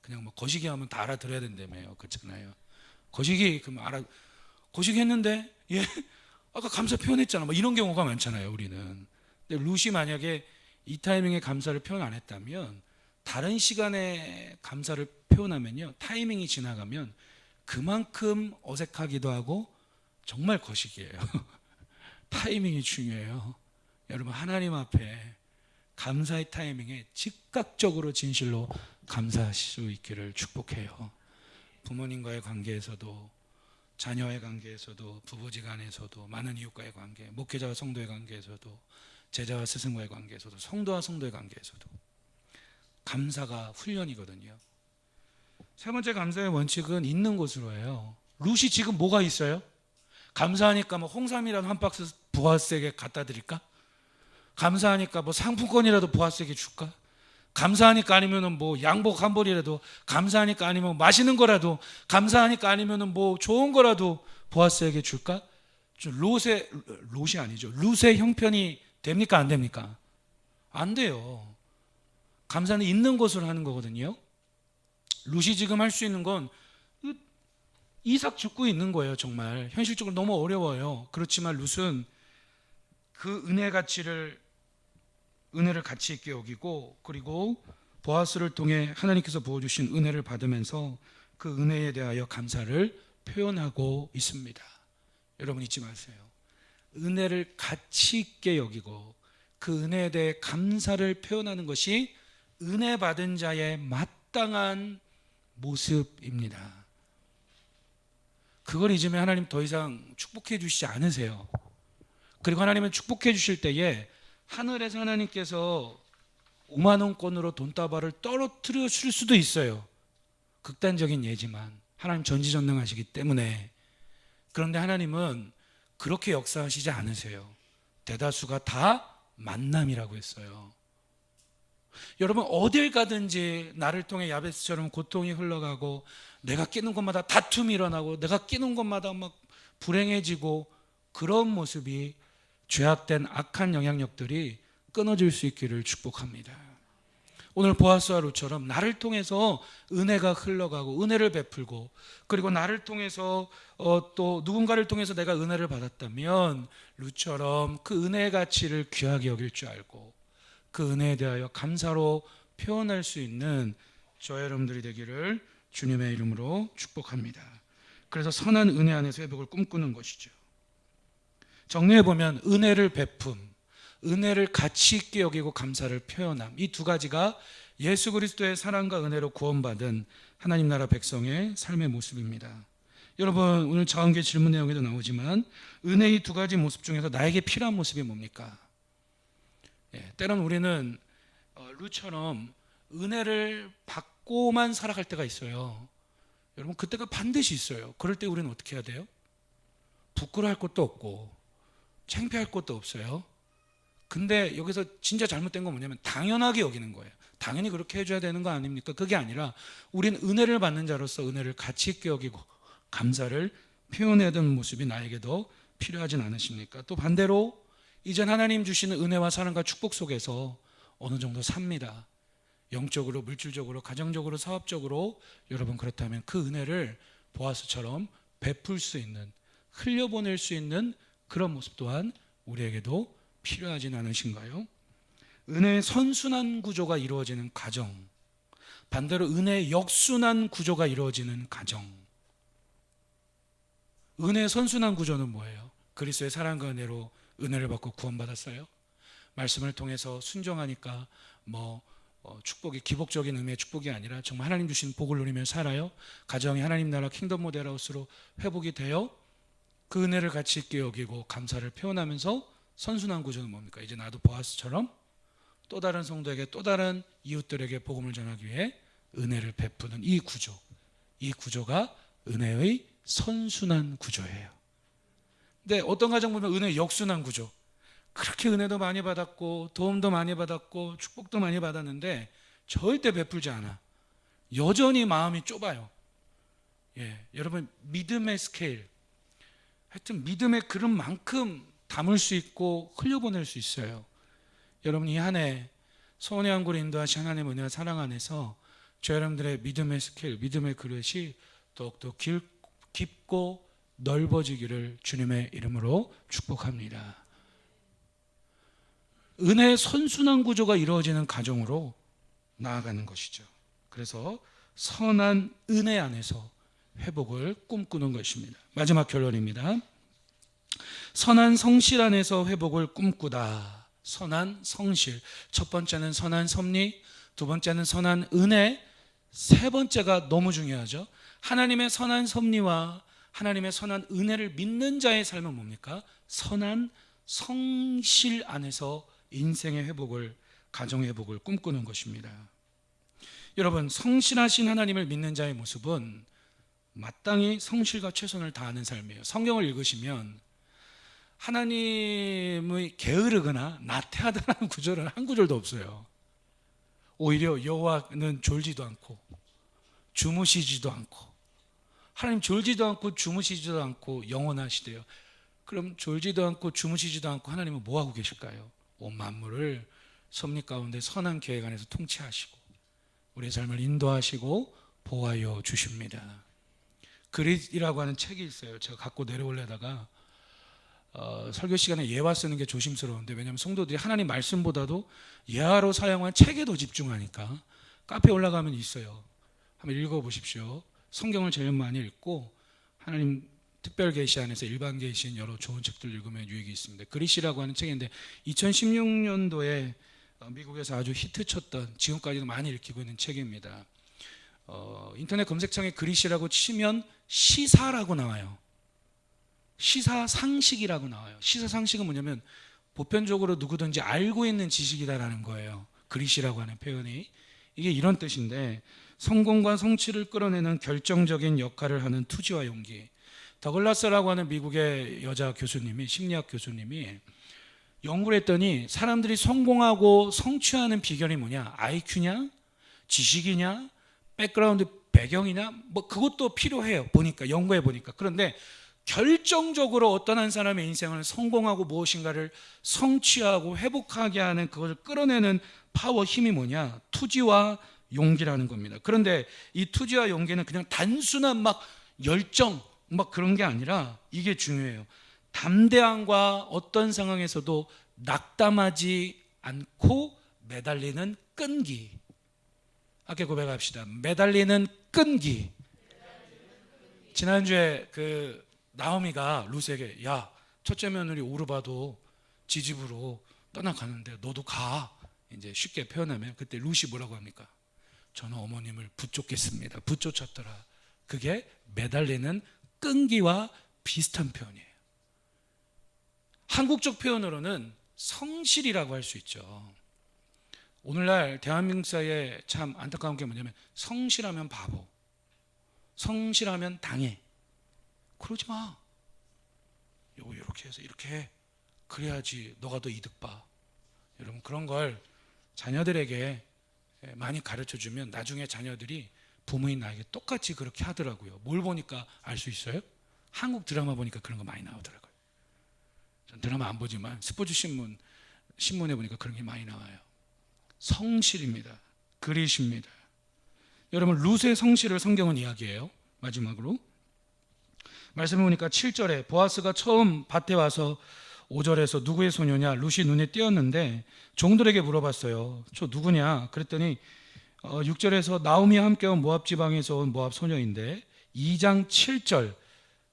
그냥 뭐 거시기 하면 다 알아들어야 된다며요. 그렇잖아요. 거시기 그럼 거시기 했는데 아까 감사 표현했잖아. 뭐 이런 경우가 많잖아요. 우리는. 근데 룻이 만약에 이 타이밍에 감사를 표현 안 했다면, 다른 시간에 감사를 표현하면요, 타이밍이 지나가면 그만큼 어색하기도 하고 정말 거시기예요. 타이밍이 중요해요. 여러분, 하나님 앞에 감사의 타이밍에 즉각적으로 진실로 감사하실 수 있기를 축복해요. 부모님과의 관계에서도, 자녀의 관계에서도, 부부지간에서도, 많은 이웃과의 관계, 목회자와 성도의 관계에서도, 제자와 스승과의 관계에서도, 성도와 성도의 관계에서도 감사가 훈련이거든요. 세 번째 감사의 원칙은 있는 것으로 해요. 룻이 지금 뭐가 있어요? 감사하니까 뭐 홍삼이라도 한 박스 보아스에게 갖다 드릴까? 감사하니까 뭐 상품권이라도 보아스에게 줄까? 감사하니까 아니면은 뭐 양복 한 벌이라도, 감사하니까 아니면 맛있는 거라도, 감사하니까 아니면은 뭐 좋은 거라도 보아스에게 줄까? 롯이 아니죠. 룻의 형편이 됩니까? 안 됩니까? 안 돼요. 감사는 있는 것으로 하는 거거든요. 룻이 지금 할 수 있는 건 이삭 죽고 있는 거예요. 정말 현실적으로 너무 어려워요. 그렇지만 룻은 그 은혜를 가치 있게 여기고, 그리고 보아스를 통해 하나님께서 부어주신 은혜를 받으면서 그 은혜에 대하여 감사를 표현하고 있습니다. 여러분, 잊지 마세요. 은혜를 가치 있게 여기고 그 은혜에 대해 감사를 표현하는 것이 은혜 받은 자의 마땅한 모습입니다. 그걸 잊으면 하나님 더 이상 축복해 주시지 않으세요. 그리고 하나님은 축복해 주실 때에 하늘에서 하나님께서 5만 원권으로 돈다발을 떨어뜨려 줄 수도 있어요. 극단적인 예지만 하나님 전지전능하시기 때문에. 그런데 하나님은 그렇게 역사하시지 않으세요. 대다수가 다 만남이라고 했어요. 여러분, 어딜 가든지 나를 통해 야베스처럼 고통이 흘러가고, 내가 끼는 곳마다 다툼이 일어나고, 내가 끼는 곳마다 막 불행해지고, 그런 모습이 죄악된 악한 영향력들이 끊어질 수 있기를 축복합니다. 오늘 보아스와 룻처럼 나를 통해서 은혜가 흘러가고 은혜를 베풀고, 그리고 나를 통해서 또 누군가를 통해서 내가 은혜를 받았다면 룻처럼 그 은혜의 가치를 귀하게 여길 줄 알고 그 은혜에 대하여 감사로 표현할 수 있는 저와 여러분들이 되기를 주님의 이름으로 축복합니다. 그래서 선한 은혜 안에서 회복을 꿈꾸는 것이죠. 정리해보면 은혜를 베품, 은혜를 가치 있게 여기고 감사를 표현함, 이 두 가지가 예수 그리스도의 사랑과 은혜로 구원받은 하나님 나라 백성의 삶의 모습입니다. 여러분, 오늘 자원계 질문 내용에도 나오지만 은혜의 두 가지 모습 중에서 나에게 필요한 모습이 뭡니까? 때론 우리는 룻처럼 은혜를 받고만 살아갈 때가 있어요. 여러분, 그때가 반드시 있어요. 그럴 때 우리는 어떻게 해야 돼요? 부끄러워할 것도 없고 창피할 것도 없어요. 근데 여기서 진짜 잘못된 건 뭐냐면 당연하게 여기는 거예요. 당연히 그렇게 해줘야 되는 거 아닙니까? 그게 아니라 우리는 은혜를 받는 자로서 은혜를 가치 있게 여기고 감사를 표현해야 되는 모습이 나에게도 필요하진 않으십니까? 또 반대로 이젠 하나님 주시는 은혜와 사랑과 축복 속에서 어느 정도 삽니다. 영적으로, 물질적으로, 가정적으로, 사업적으로. 여러분, 그렇다면 그 은혜를 보아스처럼 베풀 수 있는, 흘려보낼 수 있는 그런 모습 또한 우리에게도 필요하진 않으신가요? 은혜의 선순환 구조가 이루어지는 가정, 반대로 은혜의 역순환 구조가 이루어지는 가정. 은혜의 선순환 구조는 뭐예요? 그리스도의 사랑과 은혜로 은혜를 받고 구원받았어요. 말씀을 통해서 순종하니까 축복이 기복적인 의미의 축복이 아니라 정말 하나님 주신 복을 누리며 살아요. 가정이 하나님 나라 킹덤 모델하우스로 회복이 되어 그 은혜를 가치 있게 여기고 감사를 표현하면서 선순환 구조는 뭡니까? 이제 나도 보아스처럼 또 다른 성도에게, 또 다른 이웃들에게 복음을 전하기 위해 은혜를 베푸는 이 구조가 은혜의 선순환 구조예요. 근데 어떤 가정 보면 은혜의 역순환 구조, 그렇게 은혜도 많이 받았고 도움도 많이 받았고 축복도 많이 받았는데 절대 베풀지 않아. 여전히 마음이 좁아요. 여러분, 믿음의 스케일, 하여튼 믿음의 그릇만큼 담을 수 있고 흘려보낼 수 있어요. 여러분, 이 한 해 소원의 항구를 인도하신 하나님의 은혜와 사랑 안에서 저 여러분들의 믿음의 스케일, 믿음의 그릇이 더욱더 깊고 넓어지기를 주님의 이름으로 축복합니다. 은혜의 선순환 구조가 이루어지는 가정으로 나아가는 것이죠. 그래서 선한 은혜 안에서 회복을 꿈꾸는 것입니다. 마지막 결론입니다. 선한 성실 안에서 회복을 꿈꾸다. 선한 성실. 첫 번째는 선한 섭리, 두 번째는 선한 은혜, 세 번째가 너무 중요하죠. 하나님의 선한 섭리와 하나님의 선한 은혜를 믿는 자의 삶은 뭡니까? 선한 성실 안에서 인생의 회복을, 가정의 회복을 꿈꾸는 것입니다. 여러분, 성실하신 하나님을 믿는 자의 모습은 마땅히 성실과 최선을 다하는 삶이에요. 성경을 읽으시면 하나님의 게으르거나 나태하다는 구절은 한 구절도 없어요. 오히려 여호와는 졸지도 않고 주무시지도 않고, 하나님 졸지도 않고 주무시지도 않고 영원하시대요. 그럼 졸지도 않고 주무시지도 않고 하나님은 뭐하고 계실까요? 온 만물을 섭리 가운데 선한 계획 안에서 통치하시고 우리의 삶을 인도하시고 보호하여 주십니다. 그릿이라고 하는 책이 있어요. 제가 갖고 내려오려다가 설교 시간에 예화 쓰는 게 조심스러운데, 왜냐하면 성도들이 하나님 말씀보다도 예화로 사용한 책에 더 집중하니까 카페에 올라가면 있어요. 한번 읽어보십시오. 성경을 제일 많이 읽고 하나님 특별 계시 안에서 일반 계시인 여러 좋은 책들 읽으면 유익이 있습니다. 그릿이라고 하는 책인데 2016년도에 미국에서 아주 히트쳤던, 지금까지도 많이 읽히고 있는 책입니다. 인터넷 검색창에 그릿이라고 치면 시사라고 나와요. 시사상식이라고 나와요. 시사상식은 뭐냐면 보편적으로 누구든지 알고 있는 지식이다라는 거예요. 그릿이라고 하는 표현이. 이게 이런 뜻인데, 성공과 성취를 끌어내는 결정적인 역할을 하는 투지와 용기. 더글라스라고 하는 미국의 여자 교수님이, 심리학 교수님이 연구를 했더니 사람들이 성공하고 성취하는 비결이 뭐냐? IQ냐? 지식이냐? 백그라운드 배경이냐? 그것도 필요해요. 보니까, 연구해 보니까. 그런데 결정적으로 어떤 한 사람의 인생을 성공하고 무엇인가를 성취하고 회복하게 하는, 그것을 끌어내는 파워, 힘이 뭐냐? 투지와 용기라는 겁니다. 그런데 이 투지와 용기는 그냥 단순한 열정 그런 게 아니라 이게 중요해요. 담대함과 어떤 상황에서도 낙담하지 않고 매달리는 끈기. 함께 고백합시다. 매달리는 끈기. 지난주에 나오미가 룻에게, 야, 첫째 며느리 오르바도 지 집으로 떠나가는데 너도 가. 이제 쉽게 표현하면 그때 룻이 뭐라고 합니까? 저는 어머님을 붙잡겠습니다. 붙쫓았더라. 그게 매달리는 끈기와 비슷한 표현이에요. 한국적 표현으로는 성실이라고 할 수 있죠. 오늘날 대한민국 사회에 참 안타까운 게 뭐냐면 성실하면 바보, 성실하면 당해. 그러지 마. 요거 이렇게 해서 이렇게 해. 그래야지 너가 더 이득 봐. 여러분, 그런 걸 자녀들에게 많이 가르쳐주면 나중에 자녀들이 부모인 나에게 똑같이 그렇게 하더라고요. 뭘 보니까 알 수 있어요? 한국 드라마 보니까 그런 거 많이 나오더라고요. 전 드라마 안 보지만 스포츠 신문에 보니까 그런 게 많이 나와요. 성실입니다. 그릿입니다. 여러분, 룻의 성실을 성경은 이야기해요. 마지막으로 말씀해 보니까 7절에 보아스가 처음 밭에 와서 5절에서 누구의 소녀냐? 룻이 눈에 띄었는데 종들에게 물어봤어요. 저 누구냐? 그랬더니 6절에서 나오미와 함께 온 모압 지방에서 온 모압 소녀인데 2장 7절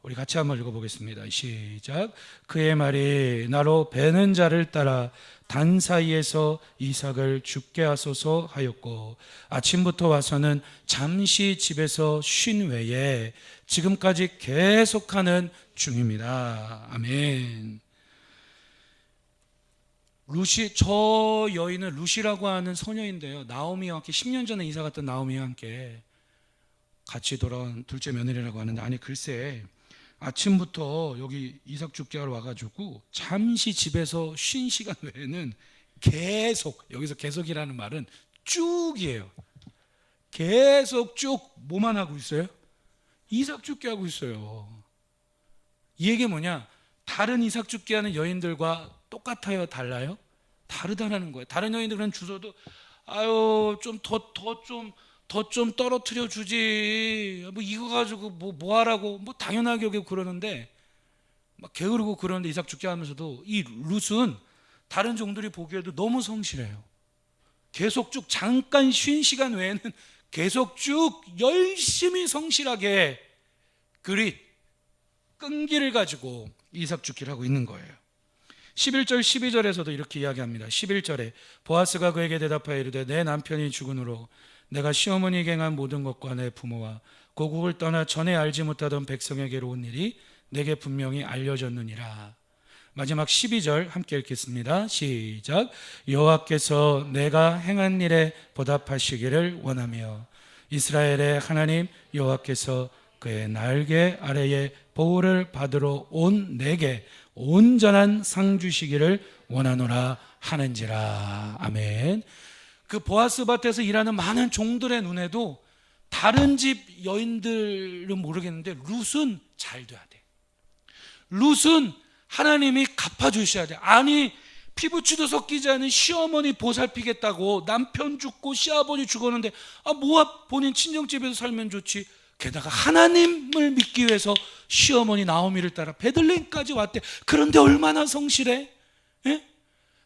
우리 같이 한번 읽어보겠습니다. 시작. 그의 말이 나로 베는 자를 따라 단 사이에서 이삭을 죽게 하소서 하였고 아침부터 와서는 잠시 집에서 쉰 외에 지금까지 계속하는 중입니다. 아멘. 룻이, 저 여인은 룻이라고 하는 소녀인데요, 나오미와 함께 10년 전에 이사 갔던 나오미와 함께 같이 돌아온 둘째 며느리라고 하는데, 아니 글쎄 아침부터 여기 이삭 죽게 하러 와가지고 잠시 집에서 쉰 시간 외에는 계속, 여기서 계속이라는 말은 쭉이에요. 계속 쭉 뭐만 하고 있어요? 이삭 죽게 하고 있어요. 이 얘기 뭐냐? 다른 이삭 죽게 하는 여인들과 똑같아요? 달라요? 다르다는 거예요. 다른 여인들은 주소도 아유 좀 더 좀 떨어뜨려 주지, 뭐 이거 가지고 뭐 하라고, 뭐 당연하게 여기고 그러는데 막 게으르고 그러는데 이삭 죽게 하면서도 이 룻은 다른 종들이 보기에도 너무 성실해요. 계속 쭉, 잠깐 쉰 시간 외에는 계속 쭉 열심히 성실하게 그릿 끈기를 가지고 이삭 죽기를 하고 있는 거예요. 11절 12절에서도 이렇게 이야기합니다. 11절에 보아스가 그에게 대답하여 이르되 내 남편이 죽은 후로 내가 시어머니에게 행한 모든 것과 내 부모와 고국을 떠나 전에 알지 못하던 백성에게로 온 일이 내게 분명히 알려졌느니라. 마지막 12절 함께 읽겠습니다. 시작. 여호와께서 내가 행한 일에 보답하시기를 원하며 이스라엘의 하나님 여호와께서 그의 날개 아래에 보호를 받으러 온 내게 온전한 상 주시기를 원하노라 하는지라. 아멘. 그 보아스 밭에서 일하는 많은 종들의 눈에도 다른 집 여인들은 모르겠는데 룻은 잘 돼야 돼. 룻은 하나님이 갚아주셔야 돼. 아니 피부치도 섞이지 않은 시어머니 보살피겠다고 남편 죽고 시아버지 죽었는데 모압 본인 친정집에서 살면 좋지, 게다가 하나님을 믿기 위해서 시어머니 나오미를 따라 베들레헴까지 왔대. 그런데 얼마나 성실해? 예?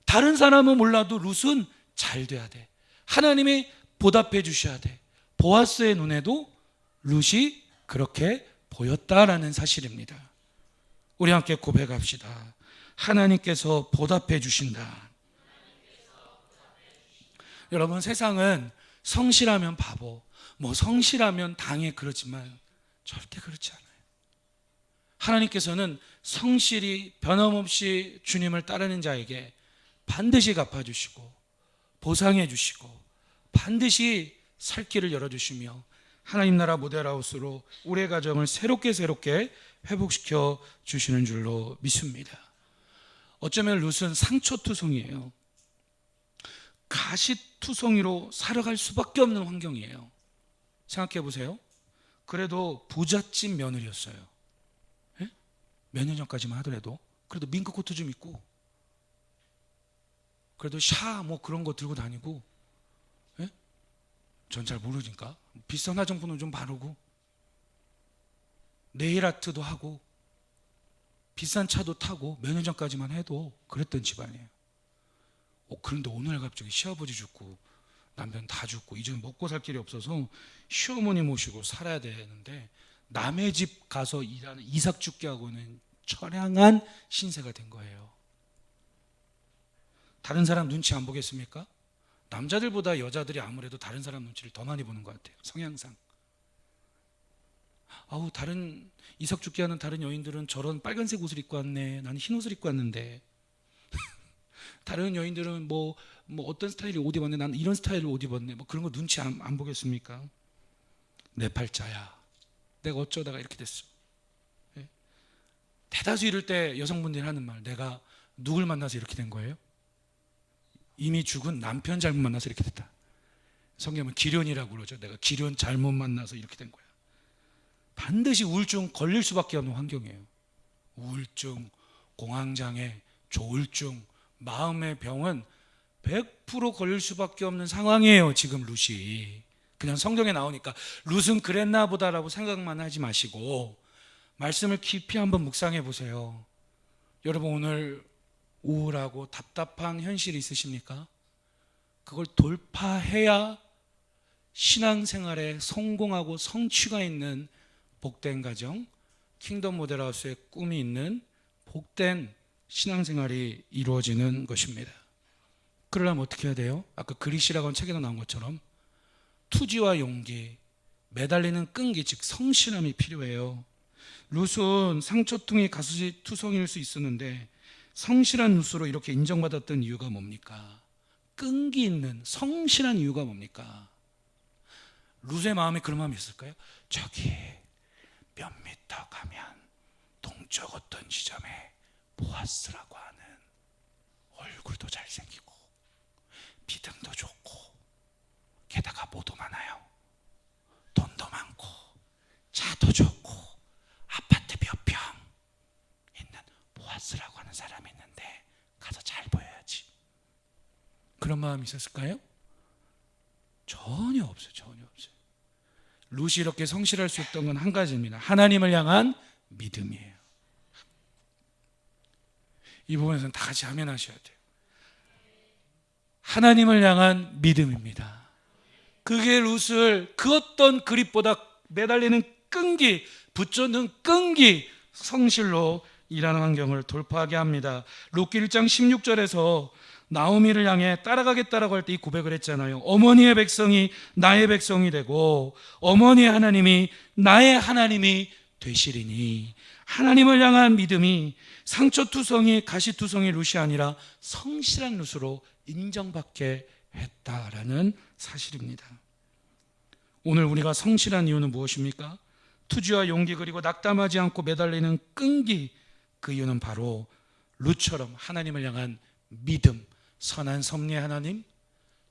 다른 사람은 몰라도 룻은 잘 돼야 돼. 하나님이 보답해 주셔야 돼. 보아스의 눈에도 룻이 그렇게 보였다라는 사실입니다. 우리 함께 고백합시다. 하나님께서 보답해 주신다. 여러분, 세상은 성실하면 바보, 뭐 성실하면 당해, 그렇지만 절대 그렇지 않아요. 하나님께서는 성실히 변함없이 주님을 따르는 자에게 반드시 갚아주시고 보상해 주시고 반드시 살 길을 열어주시며 하나님 나라 모델하우스로 우리의 가정을 새롭게 회복시켜 주시는 줄로 믿습니다. 어쩌면 룻은 상처투성이에요. 가시투성이로 살아갈 수밖에 없는 환경이에요. 생각해 보세요. 그래도 부잣집 며느리였어요. 예? 몇 년 전까지만 하더라도 그래도 밍크 코트 좀 입고 그래도 뭐 그런 거 들고 다니고, 예? 전 잘 모르니까 비싼 화장품을 좀 바르고 네일 아트도 하고 비싼 차도 타고 몇 년 전까지만 해도 그랬던 집안이에요. 그런데 오늘 갑자기 시아버지 죽고 남편 다 죽고 이제 먹고 살 길이 없어서 시어머니 모시고 살아야 되는데 남의 집 가서 일하는 이삭 죽게 하고는 처량한 신세가 된 거예요. 다른 사람 눈치 안 보겠습니까? 남자들보다 여자들이 아무래도 다른 사람 눈치를 더 많이 보는 것 같아요. 성향상. 다른 이삭 죽게 하는 다른 여인들은 저런 빨간색 옷을 입고 왔네, 나는 흰 옷을 입고 왔는데 다른 여인들은 뭐 뭐 어떤 스타일의 옷 입었네, 난 이런 스타일의 옷 입었네, 뭐 그런 거 눈치 안 보겠습니까? 내 팔자야, 내가 어쩌다가 이렇게 됐어. 예? 대다수 이럴 때 여성분들이 하는 말, 내가 누굴 만나서 이렇게 된 거예요? 이미 죽은 남편 잘못 만나서 이렇게 됐다. 성경은 기련이라고 그러죠. 내가 기련 잘못 만나서 이렇게 된 거야. 반드시 우울증 걸릴 수밖에 없는 환경이에요. 우울증, 공황장애, 조울증, 마음의 병은 100% 걸릴 수밖에 없는 상황이에요. 지금 룻이. 그냥 성경에 나오니까 룻은 그랬나 보다라고 생각만 하지 마시고 말씀을 깊이 한번 묵상해 보세요. 여러분, 오늘 우울하고 답답한 현실이 있으십니까? 그걸 돌파해야 신앙생활에 성공하고 성취가 있는 복된 가정, 킹덤 모델하우스의 꿈이 있는 복된 신앙생활이 이루어지는 것입니다. 그러려면 어떻게 해야 돼요? 아까 그리시라고 하는 책에도 나온 것처럼 투지와 용기, 매달리는 끈기, 즉 성실함이 필요해요. 룻은 상처통이 가시투성일 수 있었는데 성실한 룻으로 이렇게 인정받았던 이유가 뭡니까? 끈기 있는 성실한 이유가 뭡니까? 룻의 마음에 그런 마음이 있을까요? 저기 몇 미터 가면 동쪽 어떤 지점에 보아스라고 하는 얼굴도 잘생기고 비등도 좋고 게다가 뭐도 많아요. 돈도 많고 차도 좋고 아파트 몇 평 있는 보아스라고 하는 사람이 있는데 가서 잘 보여야지. 그런 마음이 있었을까요? 전혀 없어요. 전혀 없어요. 룻이 이렇게 성실할 수 있던 건 한 가지입니다. 하나님을 향한 믿음이에요. 이 부분에서는 다 같이 아멘 하셔야 돼요. 하나님을 향한 믿음입니다. 그게 룻을 그 어떤 그립보다 매달리는 끈기, 붙잡는 끈기, 성실로 일하는 환경을 돌파하게 합니다. 룻기 1장 16절에서 나오미를 향해 따라가겠다라고 할 때 이 고백을 했잖아요. 어머니의 백성이 나의 백성이 되고 어머니의 하나님이 나의 하나님이 되시리니. 하나님을 향한 믿음이 상처투성이 가시투성이 룻이 아니라 성실한 룻으로 인정받게 했다라는 사실입니다. 오늘 우리가 성실한 이유는 무엇입니까? 투지와 용기 그리고 낙담하지 않고 매달리는 끈기, 그 이유는 바로 룻처럼 하나님을 향한 믿음, 선한 섭리의 하나님,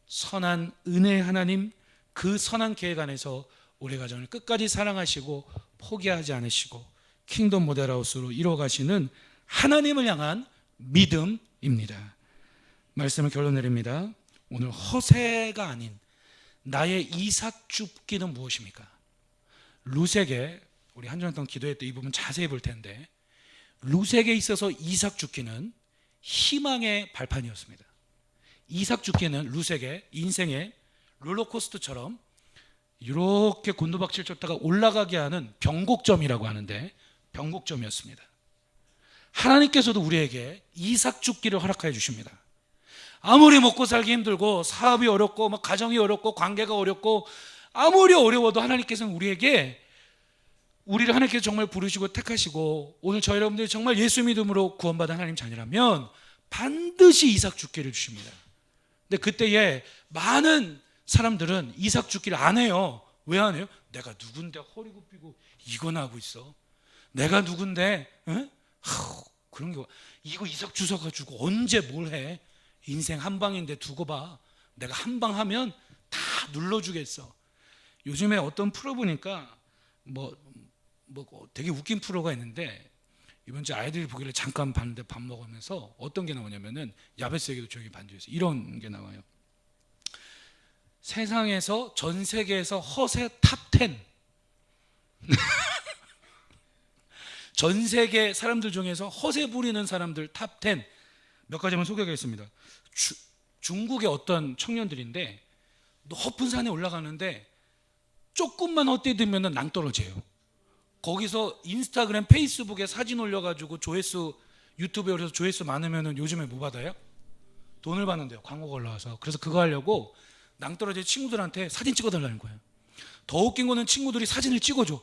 선한 은혜의 하나님, 그 선한 계획 안에서 우리 가정을 끝까지 사랑하시고 포기하지 않으시고 킹덤 모델하우스로 이루어가시는 하나님을 향한 믿음입니다. 말씀을 결론 내립니다. 오늘 허세가 아닌 나의 이삭 줍기는 무엇입니까? 룻에게, 우리 한 주간 동안 기도했던 이 부분 자세히 볼 텐데, 룻에게 있어서 이삭 줍기는 희망의 발판이었습니다. 이삭 줍기는 룻에게 인생의 롤러코스터처럼 이렇게 곤두박질 쳤다가 올라가게 하는 변곡점이라고 하는데, 변곡점이었습니다. 하나님께서도 우리에게 이삭 줍기를 허락하여 주십니다. 아무리 먹고 살기 힘들고 사업이 어렵고 가정이 어렵고 관계가 어렵고 아무리 어려워도 하나님께서는 우리를 하나님께서 정말 부르시고 택하시고 오늘 저희 여러분들이 정말 예수 믿음으로 구원받은 하나님 자녀라면 반드시 이삭 줍기를 주십니다. 근데 그때에 많은 사람들은 이삭 줍기를 안 해요. 왜 안 해요? 내가 누군데 허리 굽히고 이거나 하고 있어. 내가 누군데 그런 게 이거 이삭 주워가지고 언제 뭘 해? 인생 한 방인데 두고 봐. 내가 한 방 하면 다 눌러주겠어. 요즘에 어떤 프로 보니까 되게 웃긴 프로가 있는데, 이번 주에 아이들이 보기를 잠깐 봤는데 밥 먹으면서 어떤 게 나오냐면은 야베스에게도 조용히 반주해서 이런 게 나와요. 세상에서 전 세계에서 허세 탑 10. 전 세계 사람들 중에서 허세 부리는 사람들 탑 10. 몇 가지만 소개하겠습니다. 중국의 어떤 청년들인데 높은 산에 올라가는데 조금만 헛디디면 낭떠러져요. 거기서 인스타그램, 페이스북에 사진 올려가지고 조회수, 유튜브에 올려서 조회수 많으면 요즘에 뭐 받아요? 돈을 받는데요. 광고가 올라와서. 그래서 그거 하려고 낭떠러진 친구들한테 사진 찍어달라는 거예요. 더 웃긴 거는 친구들이 사진을 찍어줘.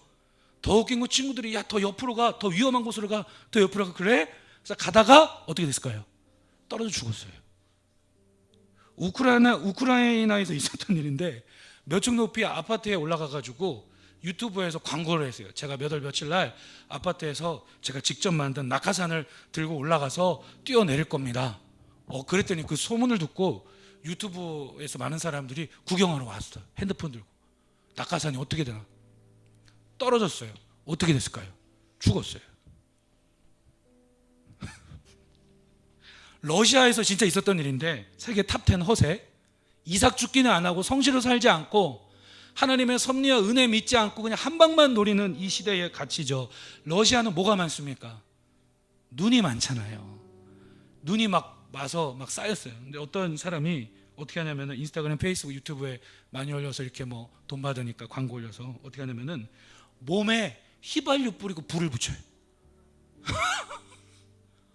더 웃긴 건 친구들이 야, 더 옆으로 가, 더 위험한 곳으로 가, 더 옆으로 가. 그래? 그래서 가다가 어떻게 됐을까요? 떨어져 죽었어요. 우크라이나에서 있었던 일인데 몇 층 높이 아파트에 올라가가지고 유튜브에서 광고를 했어요. 제가 몇 월 며칠 날 아파트에서 제가 직접 만든 낙하산을 들고 올라가서 뛰어내릴 겁니다. 그랬더니 그 소문을 듣고 유튜브에서 많은 사람들이 구경하러 왔어요. 핸드폰 들고. 낙하산이 어떻게 되나? 떨어졌어요. 어떻게 됐을까요? 죽었어요. 러시아에서 진짜 있었던 일인데 세계 탑10 허세, 이삭 죽기는 안 하고 성시로 살지 않고 하나님의 섭리와 은혜 믿지 않고 그냥 한 방만 노리는 이 시대의 가치죠. 러시아는 뭐가 많습니까? 눈이 많잖아요. 눈이 막 와서 막 쌓였어요. 근데 어떤 사람이 어떻게 하냐면은 인스타그램, 페이스북, 유튜브에 많이 올려서 이렇게 뭐 돈 받으니까 광고 올려서 어떻게 하냐면은 몸에 휘발유 뿌리고 불을 붙여요.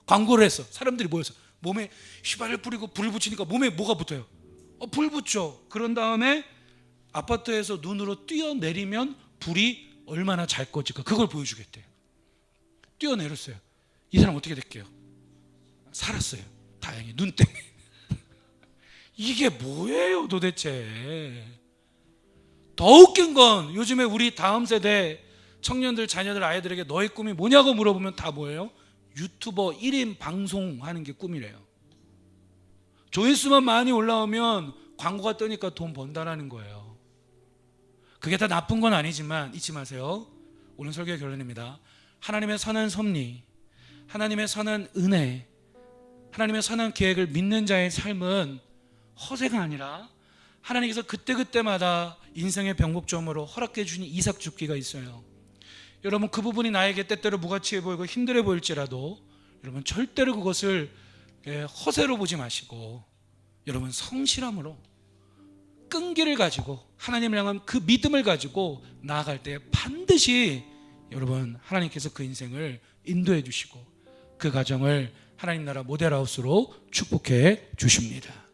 광고를 했어. 사람들이 모여서 몸에 휘발유 뿌리고 불을 붙이니까 몸에 뭐가 붙어요? 불 붙죠. 그런 다음에 아파트에서 눈으로 뛰어내리면 불이 얼마나 잘 꺼질까 그걸 보여주겠대요. 뛰어내렸어요. 이 사람 어떻게 될게요? 살았어요. 다행히 눈 때문에. 이게 뭐예요 도대체? 더 웃긴 건 요즘에 우리 다음 세대 청년들, 자녀들, 아이들에게 너의 꿈이 뭐냐고 물어보면 다 뭐예요? 유튜버 1인 방송하는 게 꿈이래요. 조회수만 많이 올라오면 광고가 뜨니까 돈 번다라는 거예요. 그게 다 나쁜 건 아니지만 잊지 마세요. 오늘 설교의 결론입니다. 하나님의 선한 섭리, 하나님의 선한 은혜, 하나님의 선한 계획을 믿는 자의 삶은 허세가 아니라 하나님께서 그때그때마다 인생의 변곡점으로 허락해 주신 이삭 죽기가 있어요. 여러분 그 부분이 나에게 때때로 무가치해 보이고 힘들어 보일지라도 여러분 절대로 그것을 허세로 보지 마시고 여러분 성실함으로 끈기를 가지고 하나님을 향한 그 믿음을 가지고 나아갈 때 반드시 여러분 하나님께서 그 인생을 인도해 주시고 그 가정을 하나님 나라 모델하우스로 축복해 주십니다.